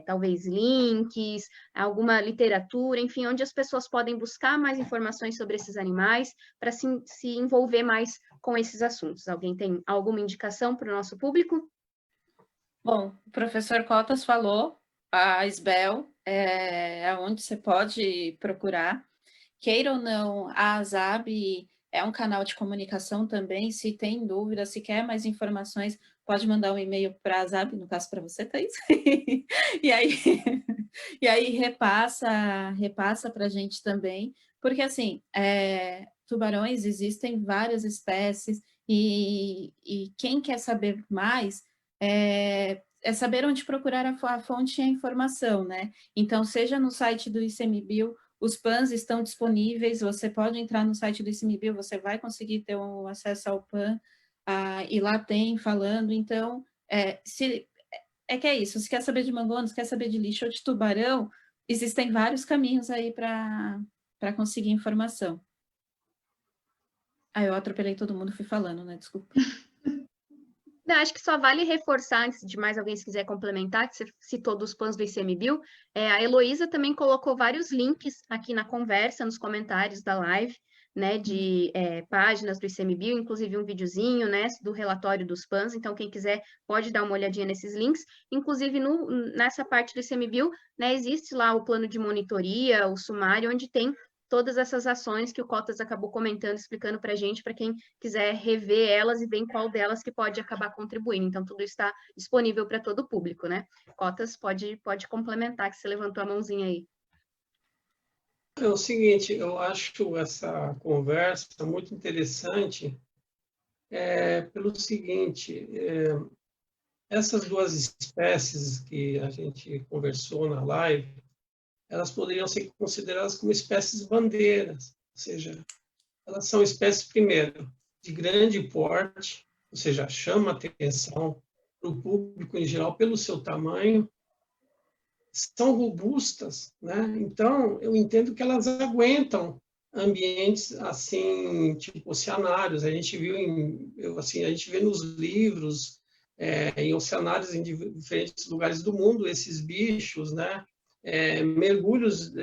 talvez links, alguma literatura, enfim, onde as pessoas podem buscar mais informações sobre esses animais para se envolver mais com esses assuntos? Alguém tem alguma indicação para o nosso público? Bom, o professor Cotas falou, a SBEL é onde você pode procurar. Queira ou não, a ZAB é um canal de comunicação também. Se tem dúvida, se quer mais informações, pode mandar um e-mail para a ZAB, no caso para você, Thaís. e aí repassa para a gente também, porque assim, tubarões existem várias espécies e quem quer saber mais é saber onde procurar a fonte e a informação, né? Então, seja no site do ICMBio, os PANs estão disponíveis, você pode entrar no site do ICMBio, você vai conseguir ter um acesso ao PAN, e lá tem falando. Então, que é isso, se quer saber de mangonos, quer saber de lixo ou de tubarão, existem vários caminhos aí para conseguir informação. Eu atropelei todo mundo, fui falando, né? Desculpa. Não, acho que só vale reforçar, antes de mais alguém se quiser complementar, que você citou dos PANs do ICMBio, a Heloísa também colocou vários links aqui na conversa, nos comentários da live, né, de páginas do ICMBio, inclusive um videozinho, né, do relatório dos PANs, então quem quiser pode dar uma olhadinha nesses links, inclusive nessa parte do ICMBio, né, existe lá o plano de monitoria, o sumário, onde tem todas essas ações que o Cotas acabou comentando, explicando para a gente, para quem quiser rever elas e ver em qual delas que pode acabar contribuindo. Então, tudo está disponível para todo o público, né? Cotas, pode complementar, que você levantou a mãozinha aí. É o seguinte, eu acho essa conversa muito interessante, pelo seguinte, essas duas espécies que a gente conversou na live, elas poderiam ser consideradas como espécies bandeiras, ou seja, elas são espécies, primeiro, de grande porte, ou seja, chama atenção para o público em geral pelo seu tamanho, são robustas, né? Então, eu entendo que elas aguentam ambientes assim, tipo oceanários. A gente viu a gente vê nos livros, em oceanários em diferentes lugares do mundo, esses bichos, né? Mergulhos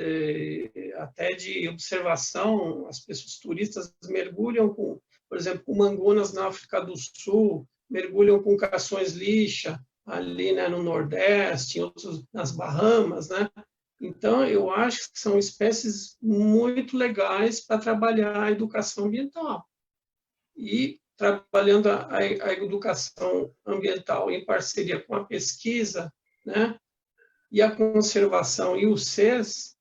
até de observação, as pessoas turistas mergulham com, por exemplo, com mangonas na África do Sul, mergulham com cações lixa ali, né, no Nordeste, em outros, nas Bahamas, né? Então, eu acho que são espécies muito legais para trabalhar a educação ambiental. E trabalhando a educação ambiental em parceria com a pesquisa, né? E a conservação e o CES,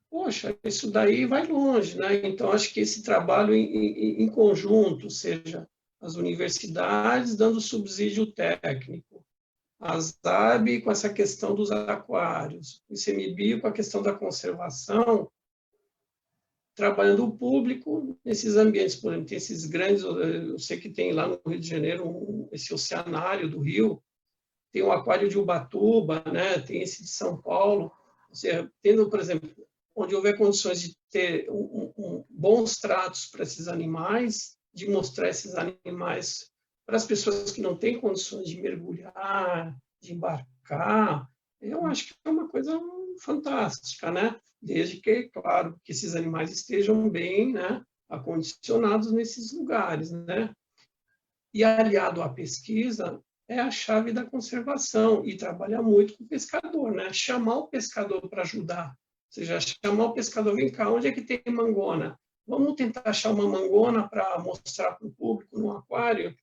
poxa, isso daí vai longe, né? Então, acho que esse trabalho em conjunto, seja as universidades dando subsídio técnico, a ZAB com essa questão dos aquários, o ICMBio com a questão da conservação, trabalhando o público nesses ambientes, por exemplo, tem esses grandes, eu sei que tem lá no Rio de Janeiro esse oceanário do Rio, tem o aquário de Ubatuba, né? Tem esse de São Paulo, ou seja, tendo, por exemplo, onde houver condições de ter bons tratos para esses animais, de mostrar esses animais para as pessoas que não têm condições de mergulhar, de embarcar, eu acho que é uma coisa fantástica, né? Desde que, claro, que esses animais estejam bem, né, acondicionados nesses lugares, né? E aliado à pesquisa, é a chave da conservação, e trabalha muito com o pescador, né? Chamar o pescador para ajudar. Ou seja, chamar o pescador, vem cá, onde é que tem mangona? Vamos tentar achar uma mangona para mostrar para o público no aquário?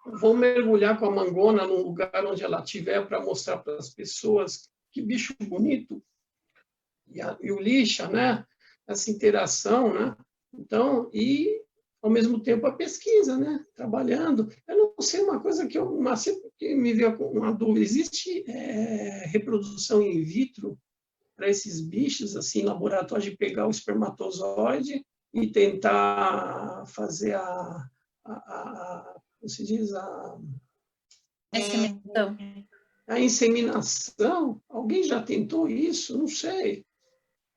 Vamos mergulhar com a mangona num lugar onde ela estiver para mostrar para as pessoas que bicho bonito. E o lixa, né? Essa interação, né? Então, e ao mesmo tempo a pesquisa, né? Trabalhando. Eu não sei uma coisa que sempre me veio com uma dúvida: existe reprodução in vitro para esses bichos, assim, em laboratório, de pegar o espermatozoide e tentar fazer como se diz, a inseminação? Alguém já tentou isso? Não sei.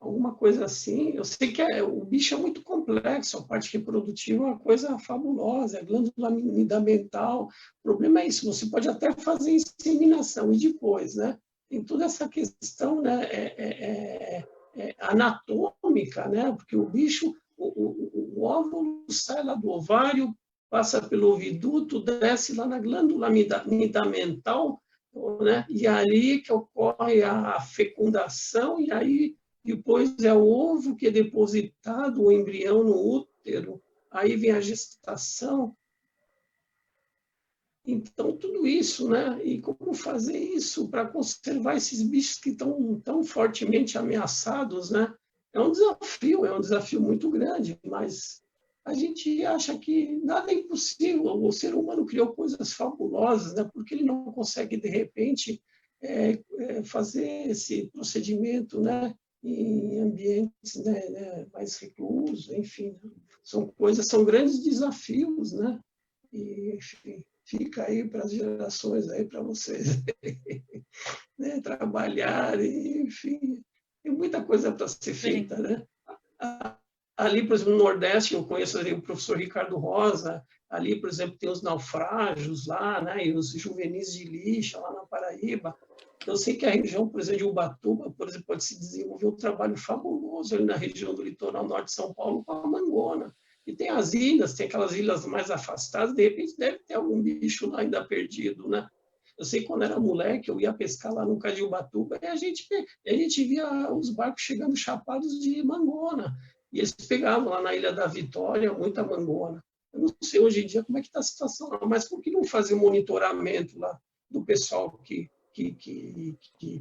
Alguma coisa assim. Eu sei que o bicho é muito complexo, a parte reprodutiva é uma coisa fabulosa, a glândula midamental. O problema é isso, você pode até fazer inseminação e depois, né? Tem toda essa questão, né, anatômica, né? Porque o bicho, o óvulo sai lá do ovário, passa pelo oviduto, desce lá na glândula midamental, né? E ali que ocorre a fecundação, e aí depois é o ovo que é depositado, o embrião no útero, aí vem a gestação. Então, tudo isso, né? E como fazer isso para conservar esses bichos que estão tão fortemente ameaçados, né? É um desafio muito grande, mas a gente acha que nada é impossível. O ser humano criou coisas fabulosas, né? Porque ele não consegue, de repente, fazer esse procedimento, né? Em ambientes, né, mais reclusos, enfim, são grandes desafios, né? E, enfim, fica aí para as gerações aí, para vocês, né, trabalharem, enfim, tem muita coisa para ser feita, né? Ali, por exemplo, no Nordeste, eu conheço ali o professor Ricardo Rosa, ali, por exemplo, tem os naufrágios lá, né, e os juvenis de lixa lá na Paraíba. Eu sei que a região, por exemplo, de Ubatuba, por exemplo, pode se desenvolver um trabalho fabuloso ali na região do litoral norte de São Paulo com a mangona. E tem as ilhas, tem aquelas ilhas mais afastadas, de repente deve ter algum bicho lá ainda perdido, né? Eu sei que quando era moleque, eu ia pescar lá no Cais de Ubatuba, e a gente via os barcos chegando chapados de mangona. E eles pegavam lá na Ilha da Vitória muita mangona. Eu não sei hoje em dia como é que está a situação lá, mas por que não fazer um monitoramento lá do pessoal que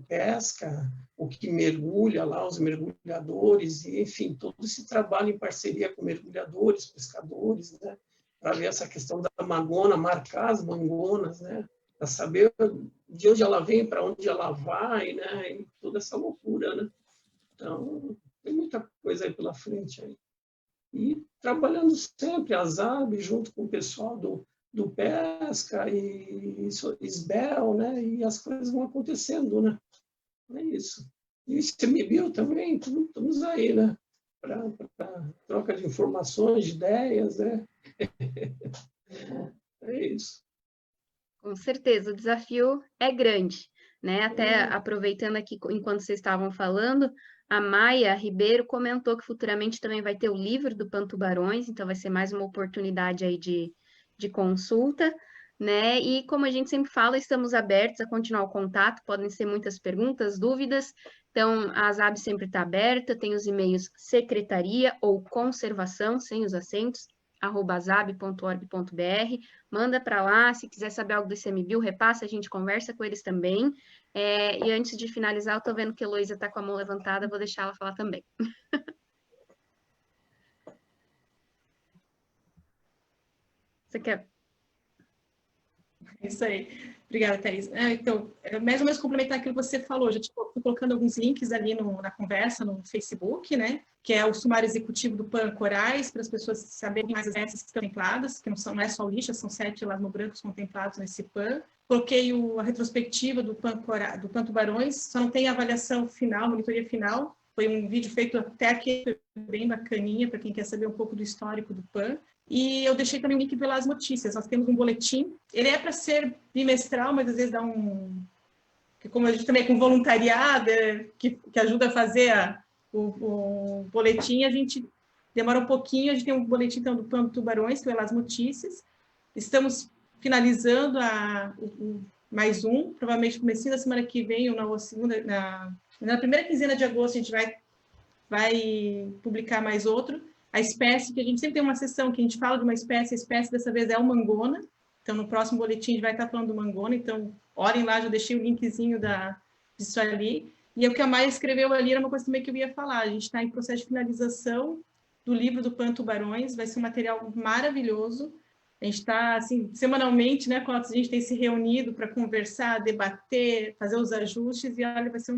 pesca, ou que mergulha lá, os mergulhadores, e, enfim, todo esse trabalho em parceria com mergulhadores, pescadores, né, para ver essa questão da mangona, marcar as mangonas, né, para saber de onde ela vem, para onde ela vai, né, e toda essa loucura, né. Então, tem muita coisa aí pela frente aí. E trabalhando sempre a ZAB, junto com o pessoal do Pesca e Isbel, né? E as coisas vão acontecendo, né? É isso. E o ICMBio também, estamos aí, né? Para troca de informações, de ideias, né? É isso. Com certeza, o desafio é grande, né? Até aproveitando aqui, enquanto vocês estavam falando, a Maia Ribeiro comentou que futuramente também vai ter o livro do Pantubarões, então vai ser mais uma oportunidade aí de consulta, né? E como a gente sempre fala, estamos abertos a continuar o contato, podem ser muitas perguntas, dúvidas, então a ZAB sempre está aberta, tem os e-mails secretaria ou conservação, sem os acentos, @zab.org.br, manda para lá, se quiser saber algo do ICMBio, repassa, a gente conversa com eles também. E antes de finalizar, eu estou vendo que a Heloísa está com a mão levantada, vou deixar ela falar também. Você quer? Isso aí. Obrigada, Thaís. Então, mais ou menos complementar aquilo que você falou, já estou colocando alguns links ali na conversa, no Facebook, né? Que é o sumário executivo do PAN Corais, para as pessoas saberem mais as espécies que estão contempladas, que não é só o lixa, são 7 lasmobrancos contemplados nesse PAN. Coloquei a retrospectiva do PAN Tubarões, só não tem a avaliação final, monitoria final. Foi um vídeo feito até aqui, bem bacaninha, para quem quer saber um pouco do histórico do PAN. E eu deixei também o link pelas notícias. Nós temos um boletim. Ele é para ser bimestral, mas às vezes dá como a gente também é com voluntariado, que ajuda a fazer o boletim, a gente demora um pouquinho. A gente tem um boletim então, do Plano Tubarões, que é Elas Notícias. Estamos finalizando mais um, provavelmente comecinho da semana que vem, ou na primeira quinzena de agosto, a gente vai publicar mais outro. A espécie, que a gente sempre tem uma sessão que a gente fala de uma espécie, a espécie dessa vez é o mangona. Então, no próximo boletim, a gente vai estar falando do mangona. Então, olhem lá, já deixei o linkzinho disso ali. E o que a Maia escreveu ali era uma coisa também que eu ia falar. A gente está em processo de finalização do livro do Pan-Tubarões. Vai ser um material maravilhoso. A gente está, assim, semanalmente, né, Cotas, a gente tem se reunido para conversar, debater, fazer os ajustes. E, olha, vai ser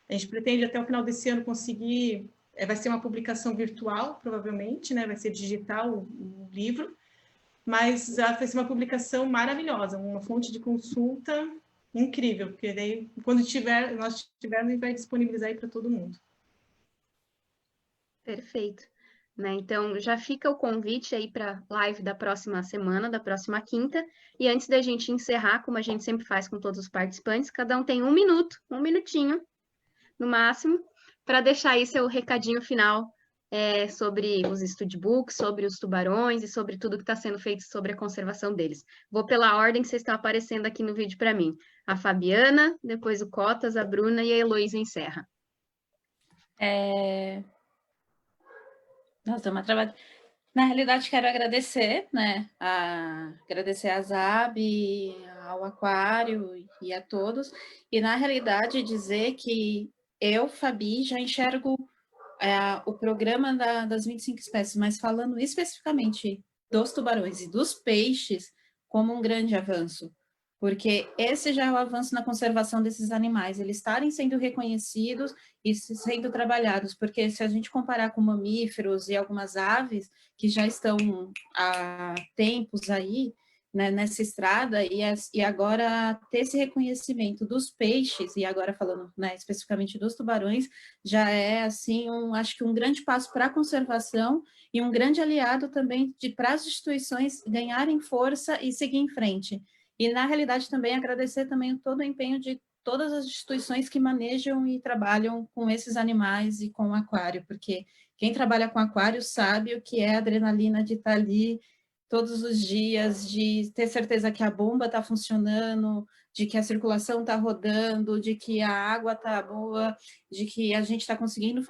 a gente pretende, até o final desse ano, conseguir... vai ser uma publicação virtual, provavelmente, né? Vai ser digital o livro, mas vai ser uma publicação maravilhosa, uma fonte de consulta incrível, porque daí, quando nós tivermos, a gente vai disponibilizar aí para todo mundo. Perfeito. Né? Então, já fica o convite aí para a live da próxima semana, da próxima quinta, e antes da gente encerrar, como a gente sempre faz com todos os participantes, cada um tem um minutinho, no máximo, para deixar aí seu recadinho final sobre os studbooks, sobre os tubarões e sobre tudo que está sendo feito sobre a conservação deles. Vou pela ordem que vocês estão aparecendo aqui no vídeo para mim. A Fabiana, depois o Cotas, a Bruna e a Heloísa encerra. Nós damos uma trabalho. Na realidade, quero agradecer, né? Agradecer a ZAB, ao Aquário e a todos. E, na realidade, dizer que eu, Fabi, já enxergo o programa das 25 espécies, mas falando especificamente dos tubarões e dos peixes como um grande avanço, porque esse já é o avanço na conservação desses animais, eles estarem sendo reconhecidos e sendo trabalhados, porque se a gente comparar com mamíferos e algumas aves que já estão há tempos aí, né, nessa estrada, e agora ter esse reconhecimento dos peixes, e agora falando, né, especificamente dos tubarões, já é, assim, acho que um grande passo para a conservação e um grande aliado também para as instituições ganharem força e seguir em frente. E, na realidade, também agradecer também todo o empenho de todas as instituições que manejam e trabalham com esses animais e com o aquário, porque quem trabalha com aquário sabe o que é a adrenalina de estar ali todos os dias, de ter certeza que a bomba está funcionando, de que a circulação está rodando, de que a água está boa, de que a gente está conseguindo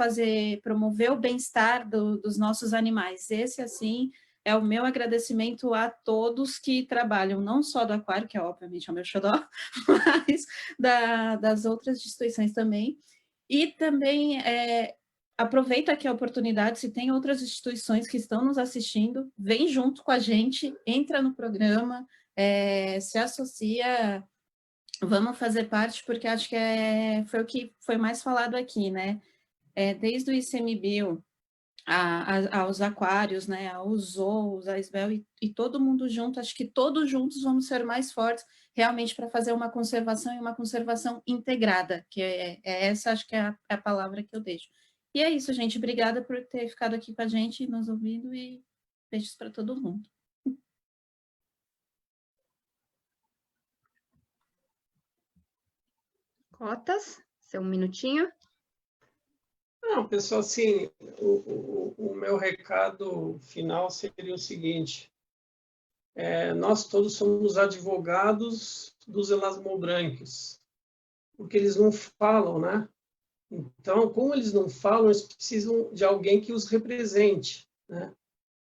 promover o bem-estar dos nossos animais. Esse, assim, é o meu agradecimento a todos que trabalham, não só do aquário, que obviamente é o meu xodó, mas das outras instituições também. E também aproveita aqui a oportunidade, se tem outras instituições que estão nos assistindo, vem junto com a gente, entra no programa, se associa, vamos fazer parte, porque acho que foi o que foi mais falado aqui, né? Desde o ICMBio, aos aquários, né, aos zoos, a SBEL e todo mundo junto, acho que todos juntos vamos ser mais fortes realmente para fazer uma conservação e uma conservação integrada, que essa acho que é a palavra que eu deixo. E é isso, gente, obrigada por ter ficado aqui com a gente, nos ouvindo, e beijos para todo mundo. Cotas, seu minutinho. Não, pessoal, assim, o meu recado final seria o seguinte: nós todos somos advogados dos elasmobranquios, porque eles não falam, né? Então, como eles não falam, eles precisam de alguém que os represente, né?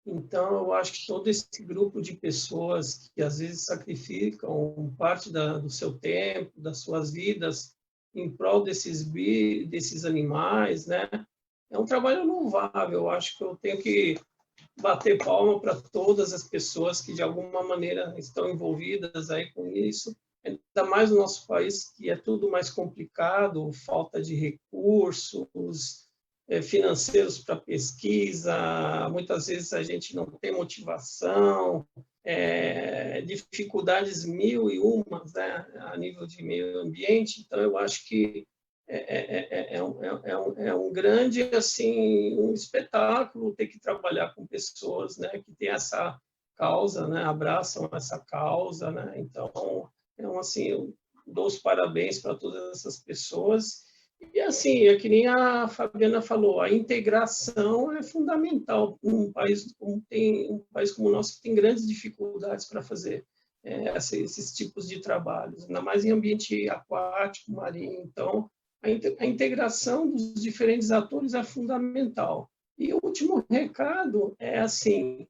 Então, eu acho que todo esse grupo de pessoas que às vezes sacrificam parte do seu tempo, das suas vidas, em prol desses animais, né? É um trabalho louvável. Eu acho que eu tenho que bater palma para todas as pessoas que de alguma maneira estão envolvidas aí com isso, ainda mais no nosso país, que é tudo mais complicado, falta de recursos financeiros para pesquisa, muitas vezes a gente não tem motivação, dificuldades mil e umas, né, a nível de meio ambiente. Então, eu acho que é um grande, assim, um espetáculo ter que trabalhar com pessoas, né, que têm essa causa, né, abraçam essa causa, né. Então, assim, eu dou os parabéns para todas essas pessoas E assim, é que nem a Fabiana falou, a integração é fundamental num país como o nosso, que tem grandes dificuldades para fazer esses tipos de trabalhos, ainda mais em ambiente aquático, marinho. Então, a integração dos diferentes atores é fundamental. E o último recado é assim,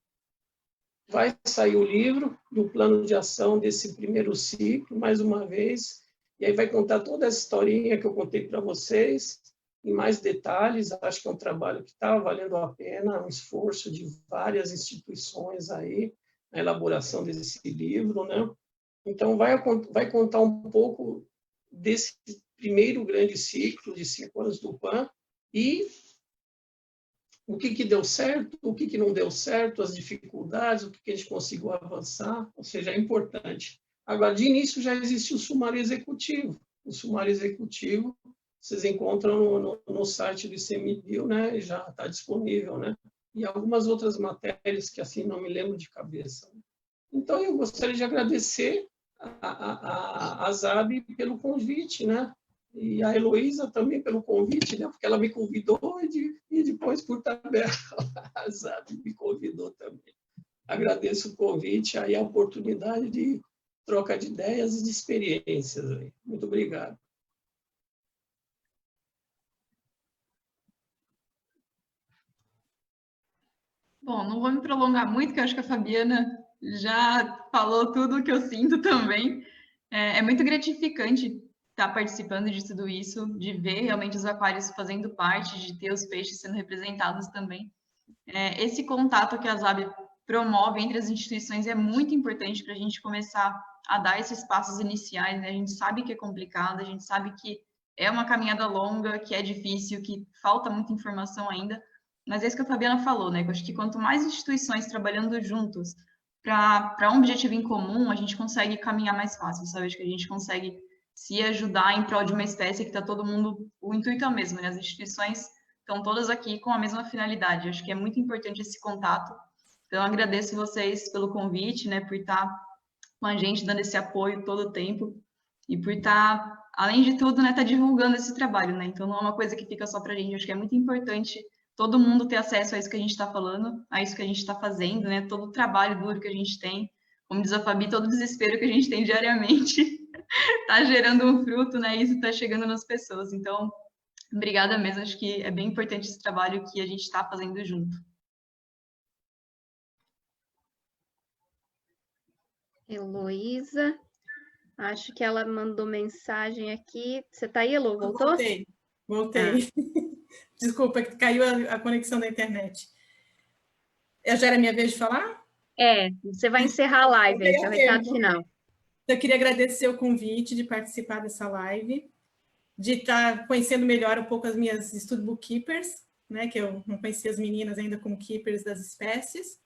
vai sair o livro do plano de ação desse primeiro ciclo, mais uma vez, e aí vai contar toda essa historinha que eu contei para vocês, em mais detalhes. Acho que é um trabalho que está valendo a pena, um esforço de várias instituições aí, na elaboração desse livro, né? Então, vai contar um pouco desse primeiro grande ciclo de 5 anos do PAN e o que deu certo, o que não deu certo, as dificuldades, o que a gente conseguiu avançar, ou seja, é importante. Agora, de início, já existe o sumário executivo. O sumário executivo, vocês encontram no site do ICMBio, né? Já está disponível, né? E algumas outras matérias que, assim, não me lembro de cabeça. Então, eu gostaria de agradecer a ZAB pelo convite, né? E a Heloísa também pelo convite, né? Porque ela me convidou e depois, por tabela, a ZAB me convidou também. Agradeço o convite e a oportunidade de troca de ideias e de experiências. Muito obrigado. Bom, não vou me prolongar muito, que eu acho que a Fabiana já falou tudo o que eu sinto também. É muito gratificante estar participando de tudo isso, de ver realmente os aquários fazendo parte, de ter os peixes sendo representados também. Esse contato que a ZAB promove entre as instituições é muito importante para a gente começar a dar esses passos iniciais, né? A gente sabe que é complicado, a gente sabe que é uma caminhada longa, que é difícil, que falta muita informação ainda, mas é isso que a Fabiana falou, né? Eu acho que quanto mais instituições trabalhando juntos para um objetivo em comum, a gente consegue caminhar mais fácil, sabe? Acho que a gente consegue se ajudar em prol de uma espécie que está todo mundo... O intuito é o mesmo, né? As instituições estão todas aqui com a mesma finalidade. Acho que é muito importante esse contato. Então, agradeço vocês pelo convite, né? Por estar com a gente, dando esse apoio todo o tempo. E por estar, além de tudo, né? Tá divulgando esse trabalho, né? Então, não é uma coisa que fica só para a gente. Acho que é muito importante todo mundo ter acesso a isso que a gente está falando, a isso que a gente está fazendo, né? Todo o trabalho duro que a gente tem. Como diz a Fabi, todo o desespero que a gente tem diariamente está gerando um fruto, né? E isso está chegando nas pessoas. Então, obrigada mesmo. Acho que é bem importante esse trabalho que a gente está fazendo junto. Heloísa, acho que ela mandou mensagem aqui. Você está aí, Elo? Voltou? Voltei. Desculpa, caiu a conexão da internet. Já era minha vez de falar? Você vai encerrar a live, esse é o recado final. Eu queria agradecer o convite de participar dessa live, de estar conhecendo melhor um pouco as minhas Study Bookkeepers, né, que eu não conhecia as meninas ainda como keepers das espécies.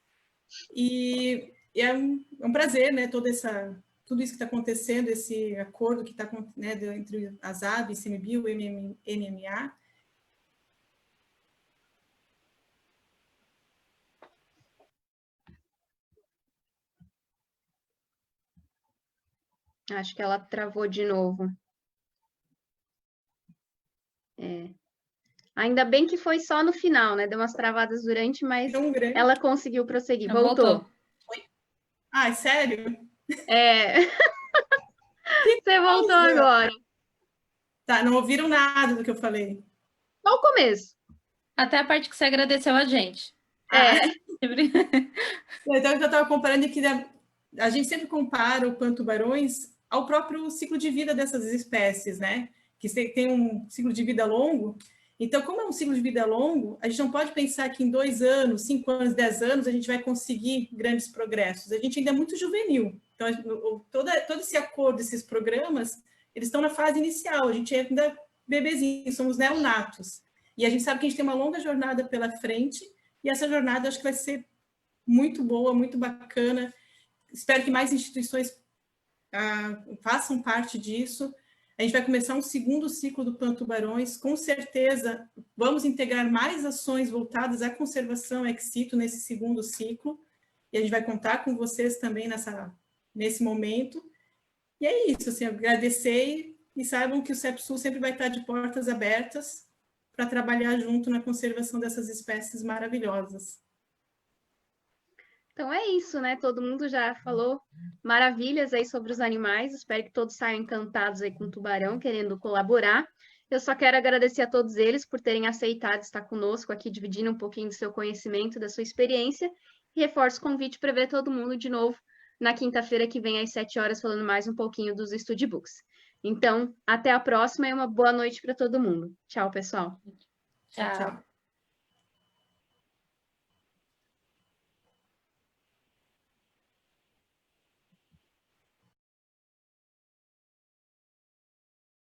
E é um prazer, né, tudo isso que está acontecendo, esse acordo que está, né, entre a ZAB, ICMBio e NMA. Acho que ela travou de novo. Ainda bem que foi só no final, né? Deu umas travadas durante, mas ela conseguiu prosseguir. Voltou. Ah, sério? Você voltou agora. Tá, não ouviram nada do que eu falei. Só o começo. Até a parte que você agradeceu a gente. Então, eu estava comparando que a gente sempre compara o pan-tubarões ao próprio ciclo de vida dessas espécies, né? Que tem um ciclo de vida longo. Então, como é um ciclo de vida longo, a gente não pode pensar que em 2 anos, 5 anos, 10 anos, a gente vai conseguir grandes progressos. A gente ainda é muito juvenil. Então, todo esse acordo, esses programas, eles estão na fase inicial. A gente é ainda bebezinho, somos neonatos. E a gente sabe que a gente tem uma longa jornada pela frente, e essa jornada acho que vai ser muito boa, muito bacana. Espero que mais instituições façam parte disso. A gente vai começar um segundo ciclo do Pan-Tubarões. Com certeza, vamos integrar mais ações voltadas à conservação ex situ nesse segundo ciclo. E a gente vai contar com vocês também nesse momento. E é isso, assim, agradecer e saibam que o CEP-Sul sempre vai estar de portas abertas para trabalhar junto na conservação dessas espécies maravilhosas. Então é isso, né? Todo mundo já falou maravilhas aí sobre os animais. Espero que todos saiam encantados aí com o tubarão, querendo colaborar. Eu só quero agradecer a todos eles por terem aceitado estar conosco aqui, dividindo um pouquinho do seu conhecimento, da sua experiência. E reforço o convite para ver todo mundo de novo na quinta-feira que vem, às 7 horas, falando mais um pouquinho dos Studybooks. Então, até a próxima e uma boa noite para todo mundo. Tchau, pessoal. Tchau. Tchau.